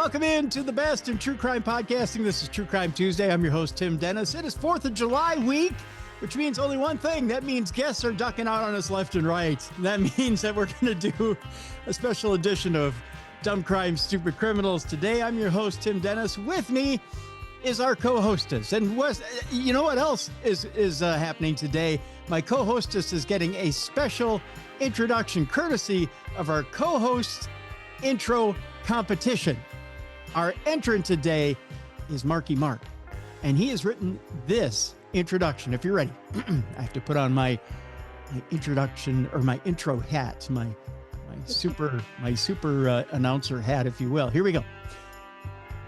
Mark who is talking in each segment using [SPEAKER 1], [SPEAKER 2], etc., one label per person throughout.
[SPEAKER 1] Welcome into the best in true crime podcasting. This is True Crime Tuesday. I'm your host, Tim Dennis. It is 4th of July week, which means only one thing. That means guests are ducking out on us left and right. That means that we're going to do a special edition of Dumb Crimes, Stupid Criminals. Today, I'm your host, Tim Dennis. With me is our co-hostess. And you know what else is happening today? My co-hostess is getting a special introduction courtesy of our co-host intro competition. Our entrant today is Marky Mark, and he has written this introduction. If you're ready, I have to put on my introduction or my intro hat, my super announcer hat, if you will. Here we go.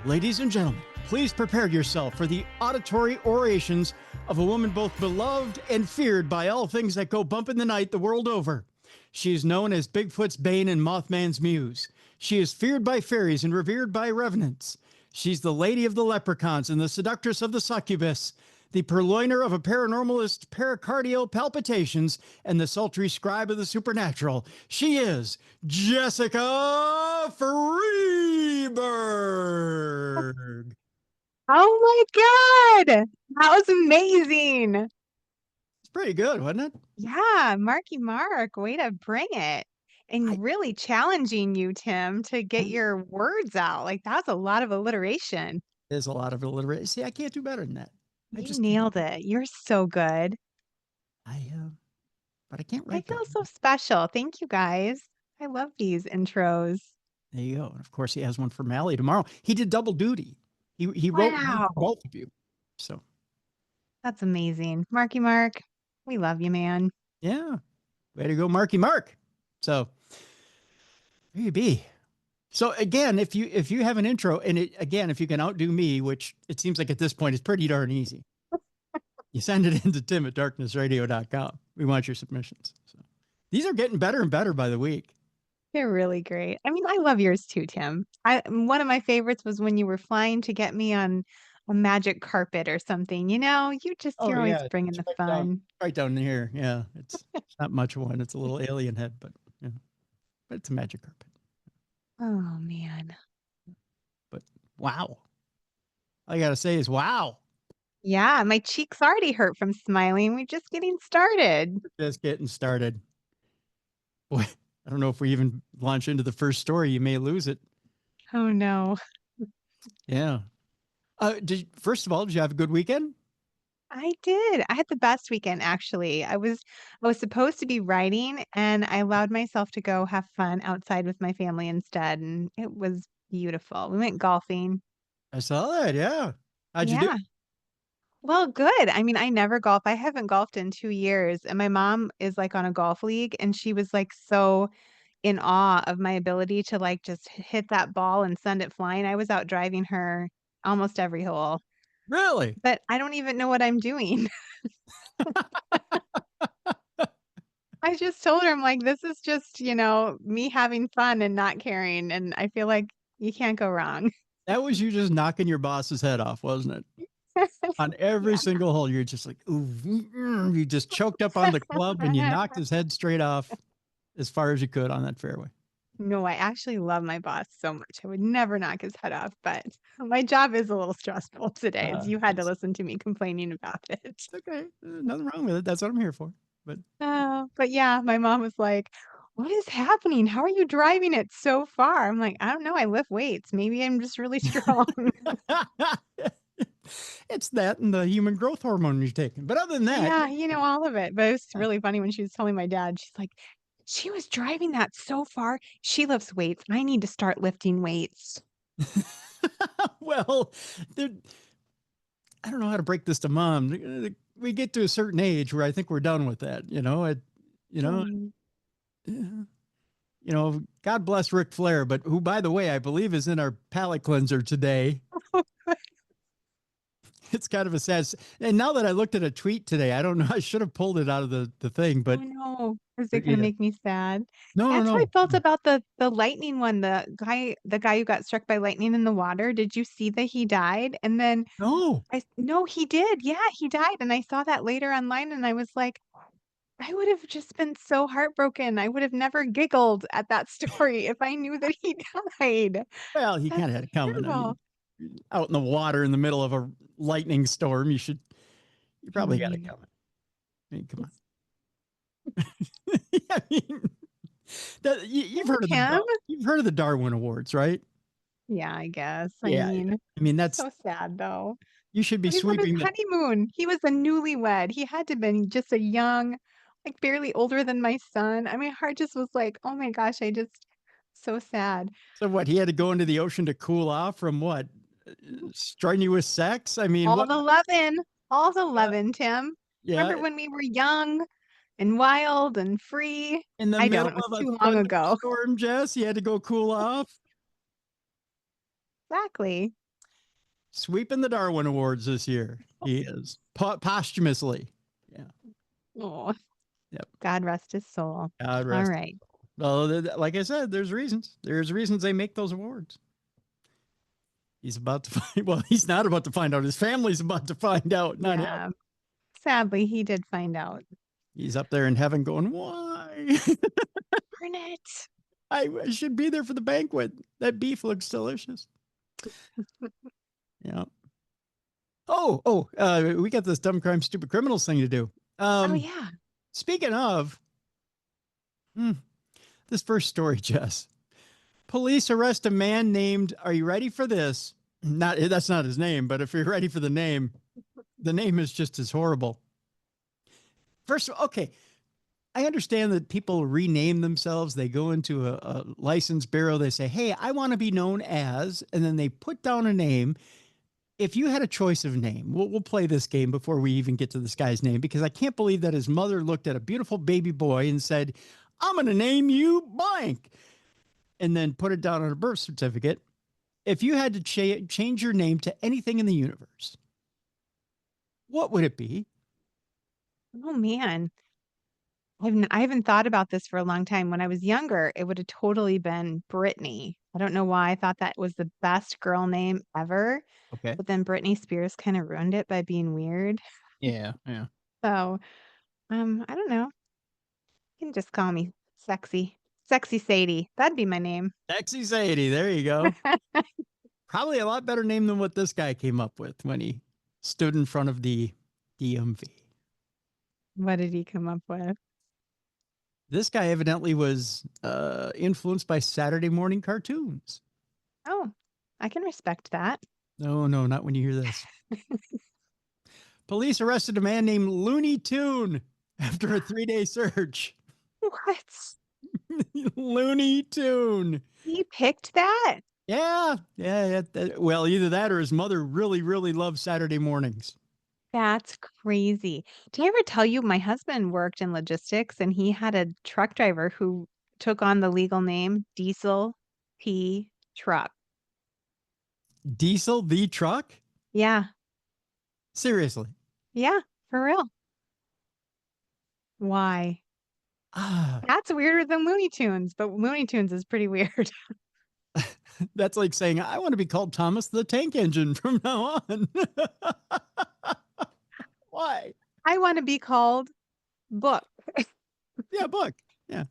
[SPEAKER 1] Ladies and gentlemen, please prepare yourself for the auditory orations of a woman both beloved and feared by all things that go bump in the night the world over. She is known as Bigfoot's bane and Mothman's muse. She is feared by fairies and revered by revenants. She's the lady of the leprechauns and the seductress of the succubus, the purloiner of a paranormalist pericardial palpitations, and the sultry scribe of the supernatural. She is Jessica Freeburg.
[SPEAKER 2] Oh my God. That was amazing.
[SPEAKER 1] It's pretty good, wasn't it?
[SPEAKER 2] Yeah, Marky Mark, way to bring it. And really challenging you, Tim, to get your words out. Like, that's a lot of alliteration.
[SPEAKER 1] There's a lot of alliteration. See, I can't do better than that.
[SPEAKER 2] You nailed it. You're so good.
[SPEAKER 1] But I can't write.
[SPEAKER 2] I feel so special. Thank you, guys. I love these intros.
[SPEAKER 1] There you go. And of course, he has one for Mally tomorrow. He did double duty. He wrote both of you. So
[SPEAKER 2] that's amazing. Marky Mark, we love you, man.
[SPEAKER 1] Yeah. Way to go, Marky Mark. So there you be. So again, if you have an intro, and if you can outdo me, which it seems like at this point is pretty darn easy, you send it into tim@darknessradio.com. We want your submissions. So these are getting better and better by the week.
[SPEAKER 2] They're really great. I mean, I love yours too, Tim. One of my favorites was when you were flying to get me on a magic carpet or something. You know, you're always bringing the fun.
[SPEAKER 1] Right down here. Yeah. It's not much of one. It's a little alien head, but it's a magic carpet.
[SPEAKER 2] Oh, man.
[SPEAKER 1] But wow. All I got to say is wow.
[SPEAKER 2] Yeah, my cheeks already hurt from smiling. We're just getting started.
[SPEAKER 1] Boy, I don't know if we even launch into the first story. You may lose it.
[SPEAKER 2] Oh, no.
[SPEAKER 1] Yeah. First of all, did you have a good weekend?
[SPEAKER 2] I did. I had the best weekend, actually. I was supposed to be writing, and I allowed myself to go have fun outside with my family instead, and it was beautiful. We went golfing.
[SPEAKER 1] I saw that, yeah. How'd you do?
[SPEAKER 2] Well, good. I mean, I never golf. I haven't golfed in 2 years, and my mom is, like, on a golf league, and she was, like, so in awe of my ability to, like, just hit that ball and send it flying. I was out driving her almost every hole.
[SPEAKER 1] Really?
[SPEAKER 2] But I don't even know what I'm doing. I just told her, I'm like, this is just, me having fun and not caring. And I feel like you can't go wrong.
[SPEAKER 1] That was you just knocking your boss's head off, wasn't it? On every single hole, you're just like, ooh, you just choked up on the club and you knocked his head straight off as far as you could on that fairway.
[SPEAKER 2] No, I actually love my boss so much. I would never knock his head off, but my job is a little stressful today, as you had to listen to me complaining about it.
[SPEAKER 1] It's okay. Nothing wrong with it. That's what I'm here for. But
[SPEAKER 2] yeah, my mom was like, what is happening? How are you driving it so far? I'm like, I don't know. I lift weights. Maybe I'm just really strong.
[SPEAKER 1] It's that and the human growth hormone you're taking. But other than that.
[SPEAKER 2] Yeah, all of it. But it was really funny when she was telling my dad, she's like, she was driving that so far. She lifts weights. I need to start lifting weights.
[SPEAKER 1] Well, I don't know how to break this to mom. We get to a certain age where I think we're done with that. God bless Ric Flair, but who, by the way, I believe is in our palate cleanser today. It's kind of a sad. And now that I looked at a tweet today, I don't know. I should have pulled it out of the thing, but.
[SPEAKER 2] Oh, no. Is it going to make me sad?
[SPEAKER 1] No,
[SPEAKER 2] That's how I felt about the lightning one. The guy who got struck by lightning in the water. Did you see that he died? And then
[SPEAKER 1] no,
[SPEAKER 2] he did. Yeah, he died. And I saw that later online and I was like, I would have just been so heartbroken. I would have never giggled at that story if I knew that he died.
[SPEAKER 1] Well, he kind
[SPEAKER 2] That's
[SPEAKER 1] of had it coming. I
[SPEAKER 2] terrible.
[SPEAKER 1] mean, out in the water in the middle of a lightning storm, you
[SPEAKER 2] I
[SPEAKER 1] probably got it
[SPEAKER 2] mean,
[SPEAKER 1] coming. I mean, come on.
[SPEAKER 2] it's
[SPEAKER 1] I mean, you've
[SPEAKER 2] poor
[SPEAKER 1] heard of
[SPEAKER 2] Tim.
[SPEAKER 1] you've heard of the Darwin Awards, right?
[SPEAKER 2] Yeah, I guess. I
[SPEAKER 1] Yeah.
[SPEAKER 2] mean,
[SPEAKER 1] I mean,
[SPEAKER 2] so sad though.
[SPEAKER 1] you should be
[SPEAKER 2] But he's on his
[SPEAKER 1] sweeping the.
[SPEAKER 2] honeymoon. He was a newlywed. He had to have been just a young, like barely older than my son. My heart just was like, oh my gosh, so sad.
[SPEAKER 1] So what? He had to go into the ocean to cool off from what? Strenuous sex? I mean,
[SPEAKER 2] All
[SPEAKER 1] what?
[SPEAKER 2] the lovin', all the
[SPEAKER 1] Yeah.
[SPEAKER 2] lovin', Tim. Remember
[SPEAKER 1] Yeah.
[SPEAKER 2] when we were young and wild and free?
[SPEAKER 1] In the
[SPEAKER 2] I don't.
[SPEAKER 1] middle
[SPEAKER 2] It was
[SPEAKER 1] of a
[SPEAKER 2] too long ago.
[SPEAKER 1] thunderstorm, Jess, he had to go cool off.
[SPEAKER 2] Exactly.
[SPEAKER 1] Sweeping the Darwin Awards this year. He is posthumously. Yeah.
[SPEAKER 2] Oh,
[SPEAKER 1] Yep.
[SPEAKER 2] God rest his soul.
[SPEAKER 1] God
[SPEAKER 2] All
[SPEAKER 1] rest.
[SPEAKER 2] right.
[SPEAKER 1] Well, like I said, there's reasons. There's reasons they make those awards. He's about to find. Well, he's not about to find out. His family's about to find out. Not him.
[SPEAKER 2] Yeah. Sadly, he did find out.
[SPEAKER 1] He's up there in heaven going, "Why?
[SPEAKER 2] Darn it.
[SPEAKER 1] I should be there for the banquet. That beef looks delicious." Yeah. We got this dumb crime, stupid criminals thing to do.
[SPEAKER 2] Oh yeah.
[SPEAKER 1] Speaking of, this first story, Jess. Police arrest a man named, are you ready for this? That's not his name, but if you're ready for the name is just as horrible. First, okay, I understand that people rename themselves. They go into a license bureau. They say, hey, I want to be known as, and then they put down a name. If you had a choice of name, we'll play this game before we even get to this guy's name, because I can't believe that his mother looked at a beautiful baby boy and said, I'm going to name you blank, and then put it down on a birth certificate. If you had to change your name to anything in the universe, what would it be?
[SPEAKER 2] Oh man. I haven't thought about this for a long time. When I was younger, it would have totally been Brittany. I don't know why I thought that was the best girl name ever,
[SPEAKER 1] Okay.
[SPEAKER 2] but then Britney Spears kind of ruined it by being weird.
[SPEAKER 1] Yeah. Yeah.
[SPEAKER 2] So, I don't know. You can just call me sexy. Sexy Sadie. That'd be my name.
[SPEAKER 1] Sexy Sadie. There you go. Probably a lot better name than what this guy came up with when he stood in front of the DMV.
[SPEAKER 2] What did he come up with?
[SPEAKER 1] This guy evidently was influenced by Saturday morning cartoons.
[SPEAKER 2] Oh, I can respect that.
[SPEAKER 1] No, not when you hear this. Police arrested a man named Loonytoon after a 3-day search.
[SPEAKER 2] What?
[SPEAKER 1] Loonytoon.
[SPEAKER 2] He picked that?
[SPEAKER 1] Yeah. Well, either that or his mother really, really loved Saturday mornings.
[SPEAKER 2] That's crazy. Did I ever tell you my husband worked in logistics and he had a truck driver who took on the legal name Diesel P Truck?
[SPEAKER 1] Diesel the truck?
[SPEAKER 2] Yeah.
[SPEAKER 1] Seriously.
[SPEAKER 2] Yeah, for real. Why? That's weirder than Looney Tunes, but Looney Tunes is pretty weird.
[SPEAKER 1] That's like saying, I want to be called Thomas the Tank Engine from now on. Why?
[SPEAKER 2] I want to be called Book.
[SPEAKER 1] Yeah, book. Yeah.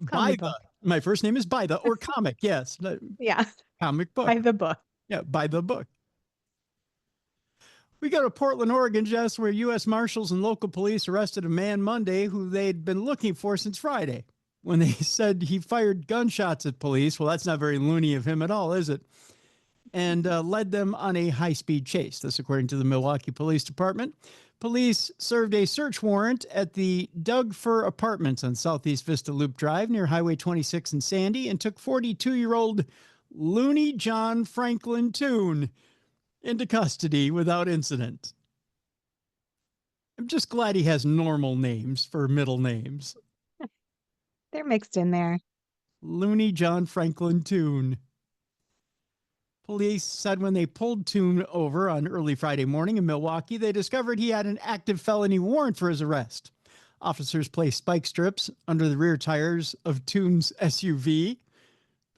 [SPEAKER 2] Call me Book.
[SPEAKER 1] My first name is By the, or comic. Yes.
[SPEAKER 2] Yeah.
[SPEAKER 1] Comic book.
[SPEAKER 2] By the book.
[SPEAKER 1] Yeah, by the book. We go to Portland, Oregon, Jess, where U.S. Marshals and local police arrested a man Monday who they'd been looking for since Friday when they said he fired gunshots at police. Well, that's not very loony of him at all, is it? And led them on a high-speed chase. This, according to the Milwaukee Police Department. Police served a search warrant at the Doug Fir Apartments on Southeast Vista Loop Drive near Highway 26 in Sandy and took 42-year-old Looney John Franklin Toon into custody without incident. I'm just glad he has normal names for middle names.
[SPEAKER 2] They're mixed in there.
[SPEAKER 1] Looney John Franklin Toon. Police said when they pulled Toon over on early Friday morning in Milwaukee, they discovered he had an active felony warrant for his arrest. Officers placed spike strips under the rear tires of Toon's SUV.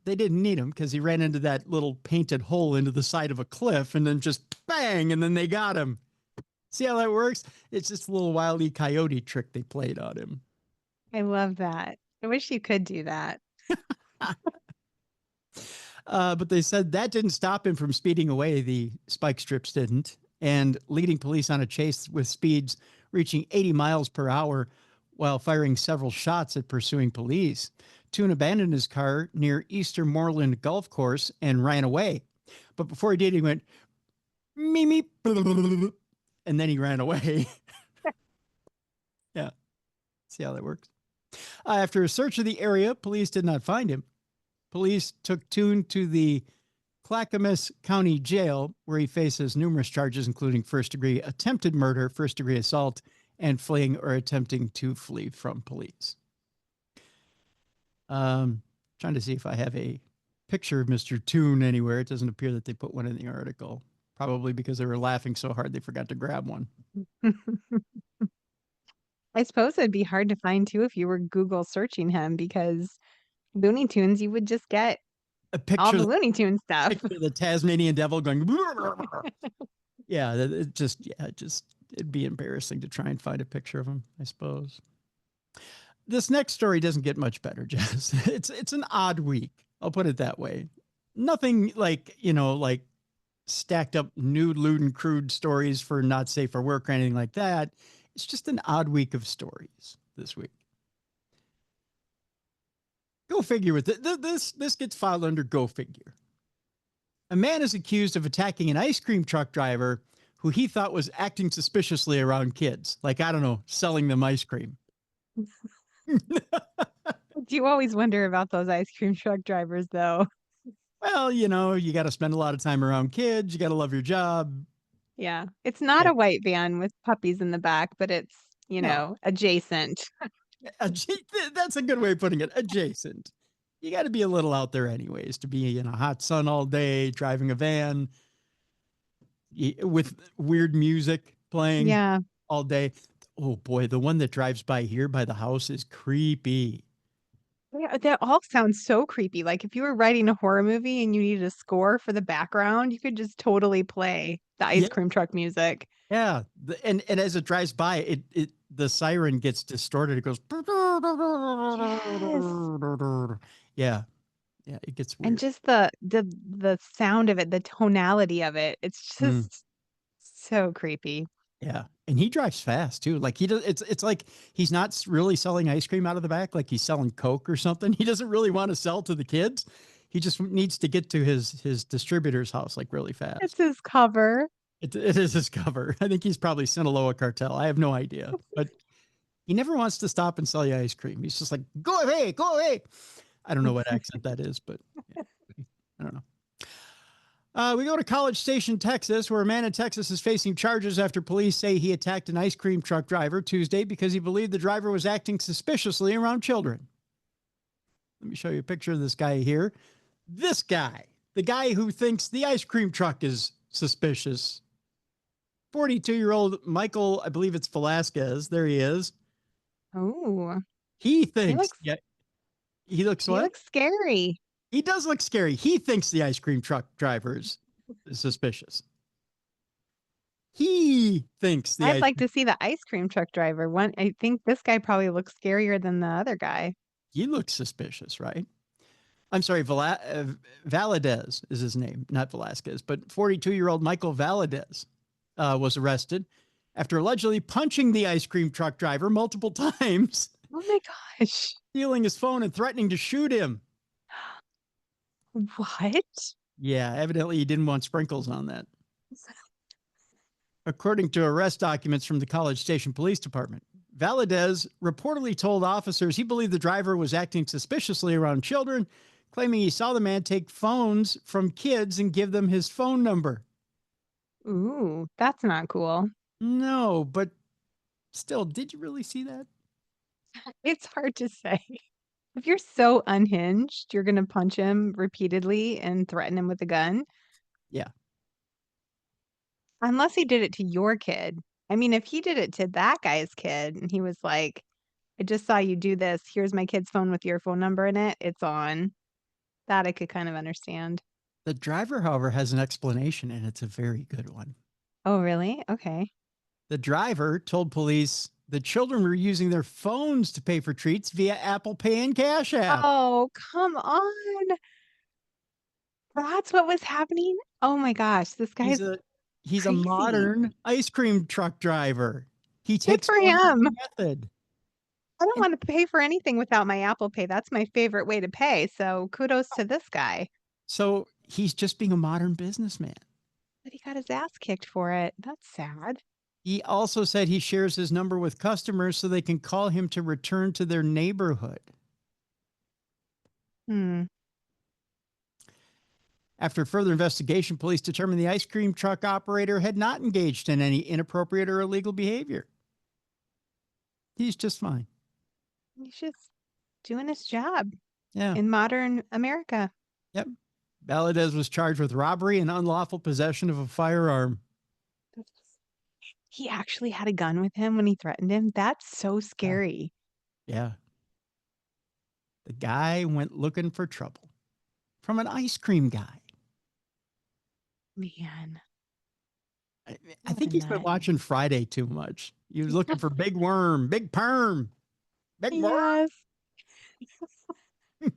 [SPEAKER 1] They didn't need him because he ran into that little painted hole into the side of a cliff and then just bang, and then they got him. See how that works? It's just a little Wile E. Coyote trick they played on him.
[SPEAKER 2] I love that. I wish you could do that.
[SPEAKER 1] But they said that didn't stop him from speeding away. The spike strips didn't, and leading police on a chase with speeds reaching 80 miles per hour while firing several shots at pursuing police. Toon abandoned his car near Eastermoreland Golf Course and ran away. But before he did, he went, me, me, and then he ran away. Yeah. See how that works? After a search of the area, police did not find him. Police took Toon to the Clackamas County Jail, where he faces numerous charges, including first-degree attempted murder, first-degree assault, and fleeing or attempting to flee from police. Trying to see if I have a picture of Mr. Toon anywhere. It doesn't appear that they put one in the article, probably because they were laughing so hard they forgot to grab one.
[SPEAKER 2] I suppose it'd be hard to find too if you were Google searching him because Looney Tunes, you would just get
[SPEAKER 1] A
[SPEAKER 2] all
[SPEAKER 1] picture,
[SPEAKER 2] the Looney Tunes stuff.
[SPEAKER 1] picture of the Tasmanian devil going. Yeah, it'd be embarrassing to try and find a picture of him, I suppose. This next story doesn't get much better, Jess. It's an odd week. I'll put it that way. Nothing like, like stacked up nude, lewd, and crude stories for not safe for work or anything like that. It's just an odd week of stories this week. Go figure with it. This gets filed under go figure. A man is accused of attacking an ice cream truck driver who he thought was acting suspiciously around kids. Like, I don't know, selling them ice cream.
[SPEAKER 2] Do you always wonder about those ice cream truck drivers, though?
[SPEAKER 1] Well, you got to spend a lot of time around kids. You got to love your job.
[SPEAKER 2] Yeah. It's not
[SPEAKER 1] Yeah.
[SPEAKER 2] a white van with puppies in the back, but it's,
[SPEAKER 1] No.
[SPEAKER 2] adjacent.
[SPEAKER 1] That's a good way of putting it. Adjacent. You got to be a little out there anyways to be in a hot sun all day, driving a van with weird music playing
[SPEAKER 2] Yeah.
[SPEAKER 1] all day. Oh boy, the one that drives by here by the house is creepy.
[SPEAKER 2] Yeah, that all sounds so creepy. Like if you were writing a horror movie and you needed a score for the background, you could just totally play the ice
[SPEAKER 1] Yeah.
[SPEAKER 2] cream truck music.
[SPEAKER 1] Yeah. And as it drives by, the siren gets distorted. It goes. Yeah. Yeah. It gets
[SPEAKER 2] And
[SPEAKER 1] weird.
[SPEAKER 2] just the sound of it, the tonality of it, it's
[SPEAKER 1] Mm.
[SPEAKER 2] just so creepy.
[SPEAKER 1] Yeah. And he drives fast too. Like he does. It's like he's not really selling ice cream out of the back. Like he's selling Coke or something. He doesn't really want to sell to the kids. He just needs to get to his distributor's house like really fast.
[SPEAKER 2] It's his cover.
[SPEAKER 1] It is his cover. I think he's probably Sinaloa cartel. I have no idea, but he never wants to stop and sell you ice cream. He's just like, go away, go away. I don't know what accent that is, but yeah, I don't know. We go to College Station, Texas, where a man in Texas is facing charges after police say he attacked an ice cream truck driver Tuesday because he believed the driver was acting suspiciously around children. Let me show you a picture of this guy here. This guy, the guy who thinks the ice cream truck is suspicious. 42-year-old Michael, I believe it's Velasquez. There he is.
[SPEAKER 2] Oh,
[SPEAKER 1] He thinks,
[SPEAKER 2] looks
[SPEAKER 1] he looks
[SPEAKER 2] he
[SPEAKER 1] what?
[SPEAKER 2] looks scary.
[SPEAKER 1] He does look scary. He thinks the ice cream truck driver is suspicious. He thinks
[SPEAKER 2] I'd like to see the ice cream truck driver. I think this guy probably looks scarier than the other guy.
[SPEAKER 1] he looks suspicious, right? I'm sorry, Valadez is his name, not Velasquez, but 42-year-old Michael Valadez was arrested after allegedly punching the ice cream truck driver multiple times,
[SPEAKER 2] Oh my gosh.
[SPEAKER 1] stealing his phone and threatening to shoot him.
[SPEAKER 2] What?
[SPEAKER 1] Yeah, evidently he didn't want sprinkles on that. According to arrest documents from the College Station Police Department, Valadez reportedly told officers he believed the driver was acting suspiciously around children, claiming he saw the man take phones from kids and give them his phone number.
[SPEAKER 2] Ooh, that's not cool.
[SPEAKER 1] No, but still, did you really see that?
[SPEAKER 2] It's hard to say. If you're so unhinged, you're gonna punch him repeatedly and threaten him with a gun.
[SPEAKER 1] Yeah.
[SPEAKER 2] Unless he did it to your kid. I mean, if he did it to that guy's kid and he was like, I just saw you do this. Here's my kid's phone with your phone number in it. It's on. That I could kind of understand.
[SPEAKER 1] The driver, however, has an explanation, and it's a very good one.
[SPEAKER 2] Oh, really? Okay.
[SPEAKER 1] The driver told police the children were using their phones to pay for treats via Apple Pay and Cash App.
[SPEAKER 2] Oh, come on. That's what was happening? Oh my gosh, this
[SPEAKER 1] He's
[SPEAKER 2] guy's
[SPEAKER 1] a
[SPEAKER 2] crazy.
[SPEAKER 1] modern ice cream truck driver. He
[SPEAKER 2] Good
[SPEAKER 1] takes
[SPEAKER 2] for
[SPEAKER 1] phones as
[SPEAKER 2] him.
[SPEAKER 1] a method.
[SPEAKER 2] I don't
[SPEAKER 1] And
[SPEAKER 2] wanna pay for anything without my Apple Pay. That's my favorite way to pay, so kudos to this guy.
[SPEAKER 1] so he's just being a modern businessman.
[SPEAKER 2] But he got his ass kicked for it. That's sad.
[SPEAKER 1] He also said he shares his number with customers so they can call him to return to their neighborhood.
[SPEAKER 2] Hmm.
[SPEAKER 1] After further investigation, police determined the ice cream truck operator had not engaged in any inappropriate or illegal behavior. He's just fine.
[SPEAKER 2] He's just doing his job
[SPEAKER 1] Yeah.
[SPEAKER 2] in modern America.
[SPEAKER 1] Yep. Valadez was charged with robbery and unlawful possession of a firearm.
[SPEAKER 2] He actually had a gun with him when he threatened him? That's so
[SPEAKER 1] Yeah.
[SPEAKER 2] scary.
[SPEAKER 1] Yeah. The guy went looking for trouble from an ice cream guy.
[SPEAKER 2] Man,
[SPEAKER 1] I
[SPEAKER 2] what a
[SPEAKER 1] think he's been
[SPEAKER 2] nut.
[SPEAKER 1] watching Friday too much. He was looking for big worm, big perm, big worm.
[SPEAKER 2] Yes.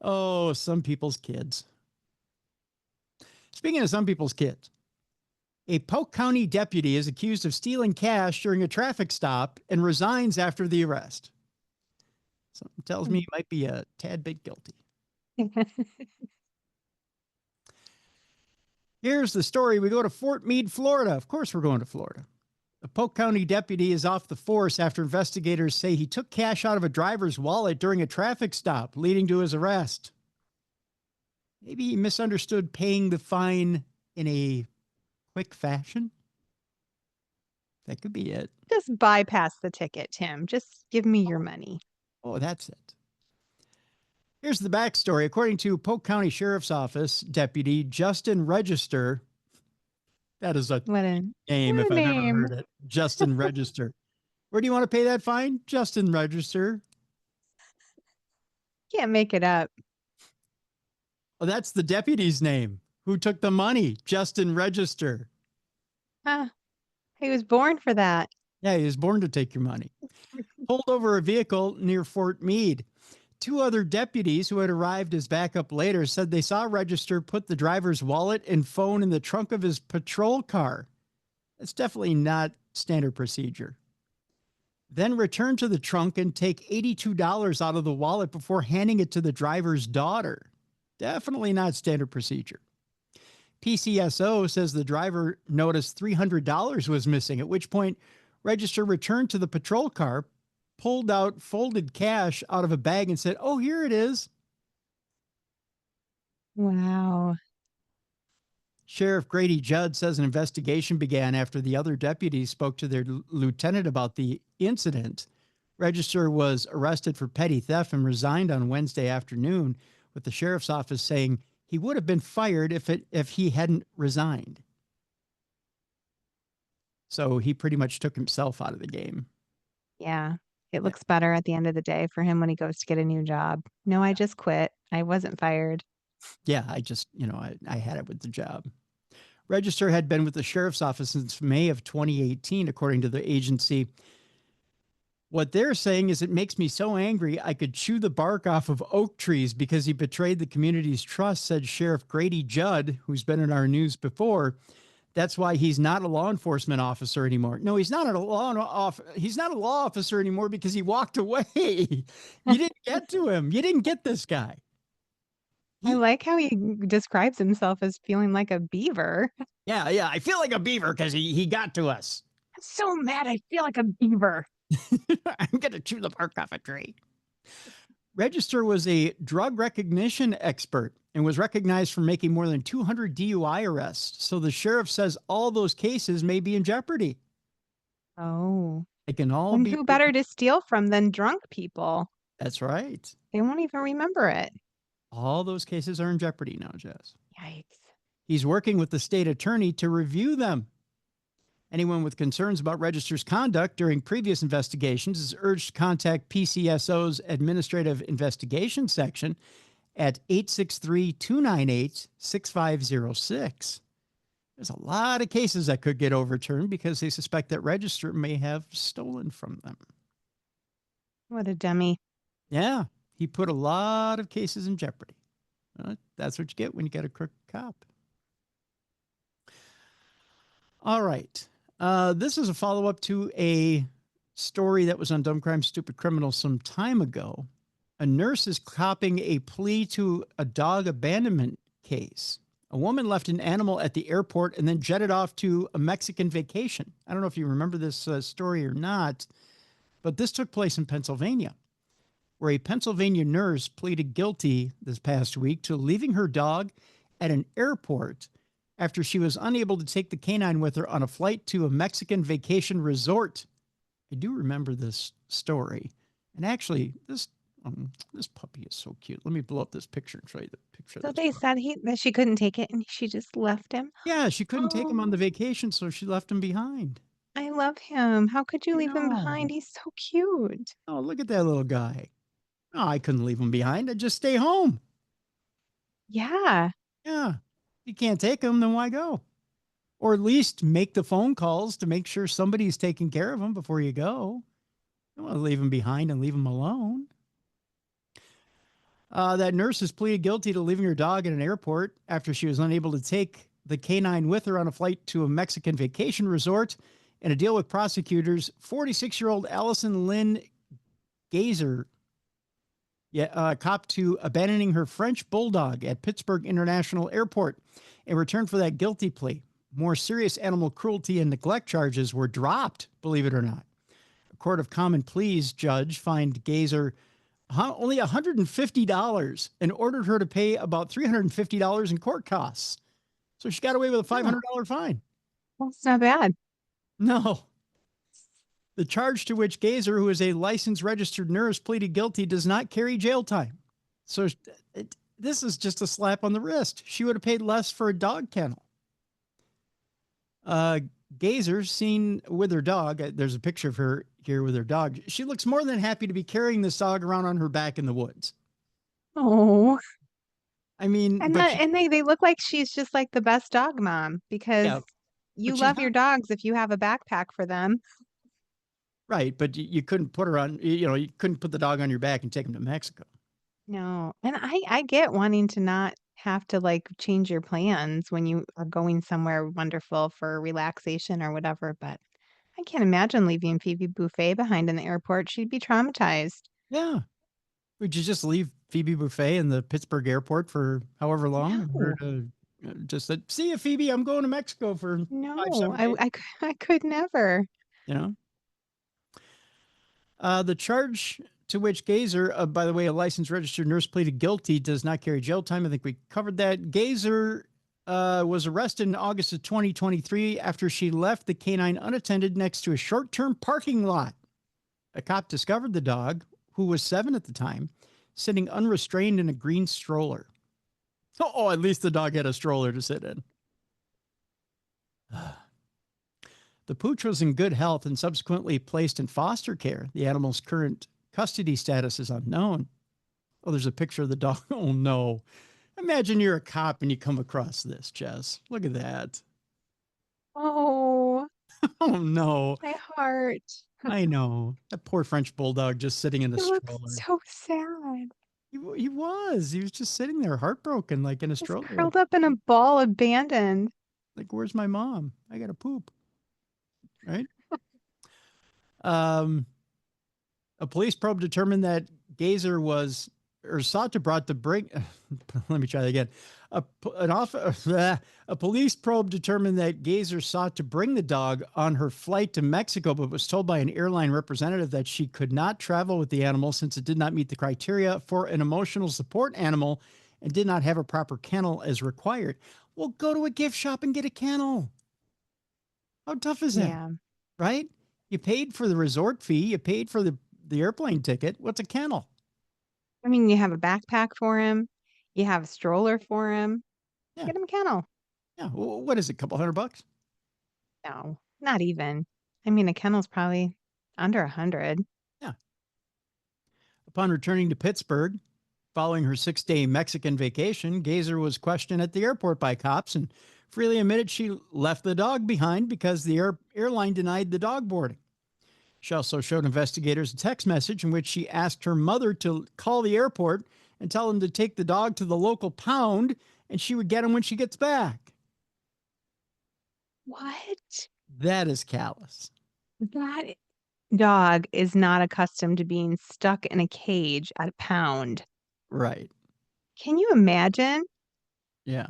[SPEAKER 1] Oh, some people's kids. Speaking of some people's kids, a Polk County deputy is accused of stealing cash during a traffic stop and resigns after the arrest. Something tells me he might be a tad bit guilty. Here's the story. We go to Fort Meade, Florida. Of course, we're going to Florida. A Polk County deputy is off the force after investigators say he took cash out of a driver's wallet during a traffic stop, leading to his arrest. Maybe he misunderstood paying the fine in a quick fashion. That could be it.
[SPEAKER 2] Just bypass the ticket, Tim. Just give me your money.
[SPEAKER 1] Oh, that's it. Here's the backstory. According to Polk County Sheriff's Office Deputy Justin Register, that is a
[SPEAKER 2] What a
[SPEAKER 1] name
[SPEAKER 2] what
[SPEAKER 1] if
[SPEAKER 2] a
[SPEAKER 1] I've ever
[SPEAKER 2] name.
[SPEAKER 1] heard it. Justin Register. Where do you want to pay that fine? Justin Register.
[SPEAKER 2] Can't make it up.
[SPEAKER 1] Oh, that's the deputy's name. Who took the money? Justin Register.
[SPEAKER 2] Huh. He was born for that.
[SPEAKER 1] Yeah, he was born to take your money. Pulled over a vehicle near Fort Meade. Two other deputies who had arrived as backup later said they saw Register put the driver's wallet and phone in the trunk of his patrol car. That's definitely not standard procedure. Then return to the trunk and take $82 out of the wallet before handing it to the driver's daughter. Definitely not standard procedure. PCSO says the driver noticed $300 was missing, at which point Register returned to the patrol car, pulled out folded cash out of a bag and said, "Oh, here it is."
[SPEAKER 2] Wow.
[SPEAKER 1] Sheriff Grady Judd says an investigation began after the other deputies spoke to their lieutenant about the incident. Register was arrested for petty theft and resigned on Wednesday afternoon, with the sheriff's office saying he would have been fired if he hadn't resigned. So he pretty much took himself out of the game.
[SPEAKER 2] Yeah. It
[SPEAKER 1] Yeah.
[SPEAKER 2] looks better at the end of the day for him when he goes to get a new job. No, I just quit. I wasn't fired.
[SPEAKER 1] Yeah, I just, I had it with the job. Register had been with the sheriff's office since May of 2018, according to the agency. What they're saying is it makes me so angry I could chew the bark off of oak trees because he betrayed the community's trust, said Sheriff Grady Judd, who's been in our news before. That's why he's not a law enforcement officer anymore. No, he's not he's not a law officer anymore because he walked away. You didn't get to him. You didn't get this guy.
[SPEAKER 2] I like how he describes himself as feeling like a beaver.
[SPEAKER 1] Yeah. I feel like a beaver because he got to us.
[SPEAKER 2] I'm so mad. I feel like a beaver.
[SPEAKER 1] I'm going to chew the bark off a tree. Register was a drug recognition expert and was recognized for making more than 200 DUI arrests. So the sheriff says all those cases may be in jeopardy.
[SPEAKER 2] Oh.
[SPEAKER 1] They can all
[SPEAKER 2] And
[SPEAKER 1] be.
[SPEAKER 2] who better to steal from than drunk people?
[SPEAKER 1] That's right.
[SPEAKER 2] They won't even remember it.
[SPEAKER 1] All those cases are in jeopardy now, Jess.
[SPEAKER 2] Yikes.
[SPEAKER 1] He's working with the state attorney to review them. Anyone with concerns about Register's conduct during previous investigations is urged to contact PCSO's Administrative Investigation Section at 863-298-6506. There's a lot of cases that could get overturned because they suspect that register may have stolen from them.
[SPEAKER 2] What a dummy.
[SPEAKER 1] Yeah, he put a lot of cases in jeopardy. That's what you get when you get a crooked cop. All right. This is a follow-up to a story that was on Dumb Crimes, Stupid Criminals some time ago. A nurse is copping a plea to a dog abandonment case. A woman left an animal at the airport and then jetted off to a Mexican vacation. I don't know if you remember this story or not, but this took place in Pennsylvania, where a Pennsylvania nurse pleaded guilty this past week to leaving her dog at an airport after she was unable to take the canine with her on a flight to a Mexican vacation resort. I do remember this story. And actually, this puppy is so cute. Let me blow up this picture and show you the picture
[SPEAKER 2] So
[SPEAKER 1] of this
[SPEAKER 2] they
[SPEAKER 1] puppy.
[SPEAKER 2] said that she couldn't take it and she just left him.
[SPEAKER 1] Yeah, she couldn't take him on
[SPEAKER 2] Oh,
[SPEAKER 1] the vacation, so she left him behind.
[SPEAKER 2] I love him. How could you
[SPEAKER 1] I
[SPEAKER 2] leave him behind?
[SPEAKER 1] know.
[SPEAKER 2] He's so cute.
[SPEAKER 1] Oh, look at that little guy. Oh, I couldn't leave him behind. I'd just stay home.
[SPEAKER 2] Yeah.
[SPEAKER 1] Yeah. You can't take him, then why go? Or at least make the phone calls to make sure somebody's taking care of him before you go. You don't want to leave him behind and leave him alone. That nurse has pleaded guilty to leaving her dog at an airport after she was unable to take the canine with her on a flight to a Mexican vacation resort. In a deal with prosecutors, 46-year-old Allison Lynn Gazer copped to abandoning her French bulldog at Pittsburgh International Airport in return for that guilty plea. More serious animal cruelty and neglect charges were dropped, believe it or not. A court of common pleas judge fined Gazer only $150 and ordered her to pay about $350 in court costs. So she got away with a $500 fine.
[SPEAKER 2] Well, it's not bad.
[SPEAKER 1] No. The charge to which Gazer, who is a licensed registered nurse, pleaded guilty does not carry jail time. So this is just a slap on the wrist. She would have paid less for a dog kennel. Gazer, seen with her dog, there's a picture of her here with her dog. She looks more than happy to be carrying this dog around on her back in the woods.
[SPEAKER 2] Oh.
[SPEAKER 1] I mean,
[SPEAKER 2] And
[SPEAKER 1] but she,
[SPEAKER 2] they look like she's just like the best dog mom because
[SPEAKER 1] yeah,
[SPEAKER 2] you
[SPEAKER 1] but she's
[SPEAKER 2] love your
[SPEAKER 1] not
[SPEAKER 2] dogs if you have a backpack for them.
[SPEAKER 1] right. But you couldn't put her on, you couldn't put the dog on your back and take him to Mexico.
[SPEAKER 2] No. And I get wanting to not have to like change your plans when you are going somewhere wonderful for relaxation or whatever, but I can't imagine leaving Phoebe Buffet behind in the airport. She'd be traumatized.
[SPEAKER 1] Yeah. Would you just leave Phoebe Buffet in the Pittsburgh airport for however long and her
[SPEAKER 2] No.
[SPEAKER 1] to just said, see you, Phoebe, I'm going to Mexico for five,
[SPEAKER 2] No.
[SPEAKER 1] 7 days,
[SPEAKER 2] I could never.
[SPEAKER 1] you know? The charge to which Gazer, by the way, a licensed registered nurse, pleaded guilty does not carry jail time. I think we covered that. Gazer was arrested in August of 2023 after she left the canine unattended next to a short-term parking lot. A cop discovered the dog, who was 7 at the time, sitting unrestrained in a green stroller. Oh, at least the dog had a stroller to sit in. The pooch was in good health and subsequently placed in foster care. The animal's current custody status is unknown. Oh, there's a picture of the dog. Oh, no. Imagine you're a cop and you come across this, Jess. Look at that.
[SPEAKER 2] Oh,
[SPEAKER 1] Oh, no.
[SPEAKER 2] my heart.
[SPEAKER 1] I know. That poor French bulldog just sitting in a
[SPEAKER 2] He looks
[SPEAKER 1] stroller.
[SPEAKER 2] so sad.
[SPEAKER 1] He was. He was just sitting there heartbroken, like in a
[SPEAKER 2] Just
[SPEAKER 1] stroller.
[SPEAKER 2] curled up in a ball, abandoned.
[SPEAKER 1] Like, where's my mom? I got to poop. Right? Um, a police probe determined that Gazer was or sought to brought to bring. Let me try that again. A police probe determined that Gazer sought to bring the dog on her flight to Mexico, but was told by an airline representative that she could not travel with the animal since it did not meet the criteria for an emotional support animal and did not have a proper kennel as required. Well, go to a gift shop and get a kennel. How tough is that?
[SPEAKER 2] Yeah.
[SPEAKER 1] Right? You paid for the resort fee. You paid for the airplane ticket. What's a kennel?
[SPEAKER 2] I mean, you have a backpack for him. You have a stroller for him.
[SPEAKER 1] Yeah.
[SPEAKER 2] Get him a kennel.
[SPEAKER 1] Yeah. What is it? A couple $100?
[SPEAKER 2] No, not even. I mean, a kennel's probably under 100.
[SPEAKER 1] Yeah. Upon returning to Pittsburgh, following her 6-day Mexican vacation, Gazer was questioned at the airport by cops and freely admitted she left the dog behind because the airline denied the dog boarding. She also showed investigators a text message in which she asked her mother to call the airport and tell them to take the dog to the local pound, and she would get him when she gets back.
[SPEAKER 2] What?
[SPEAKER 1] That is callous.
[SPEAKER 2] That dog is not accustomed to being stuck in a cage at a pound.
[SPEAKER 1] Right.
[SPEAKER 2] Can you imagine?
[SPEAKER 1] Yeah.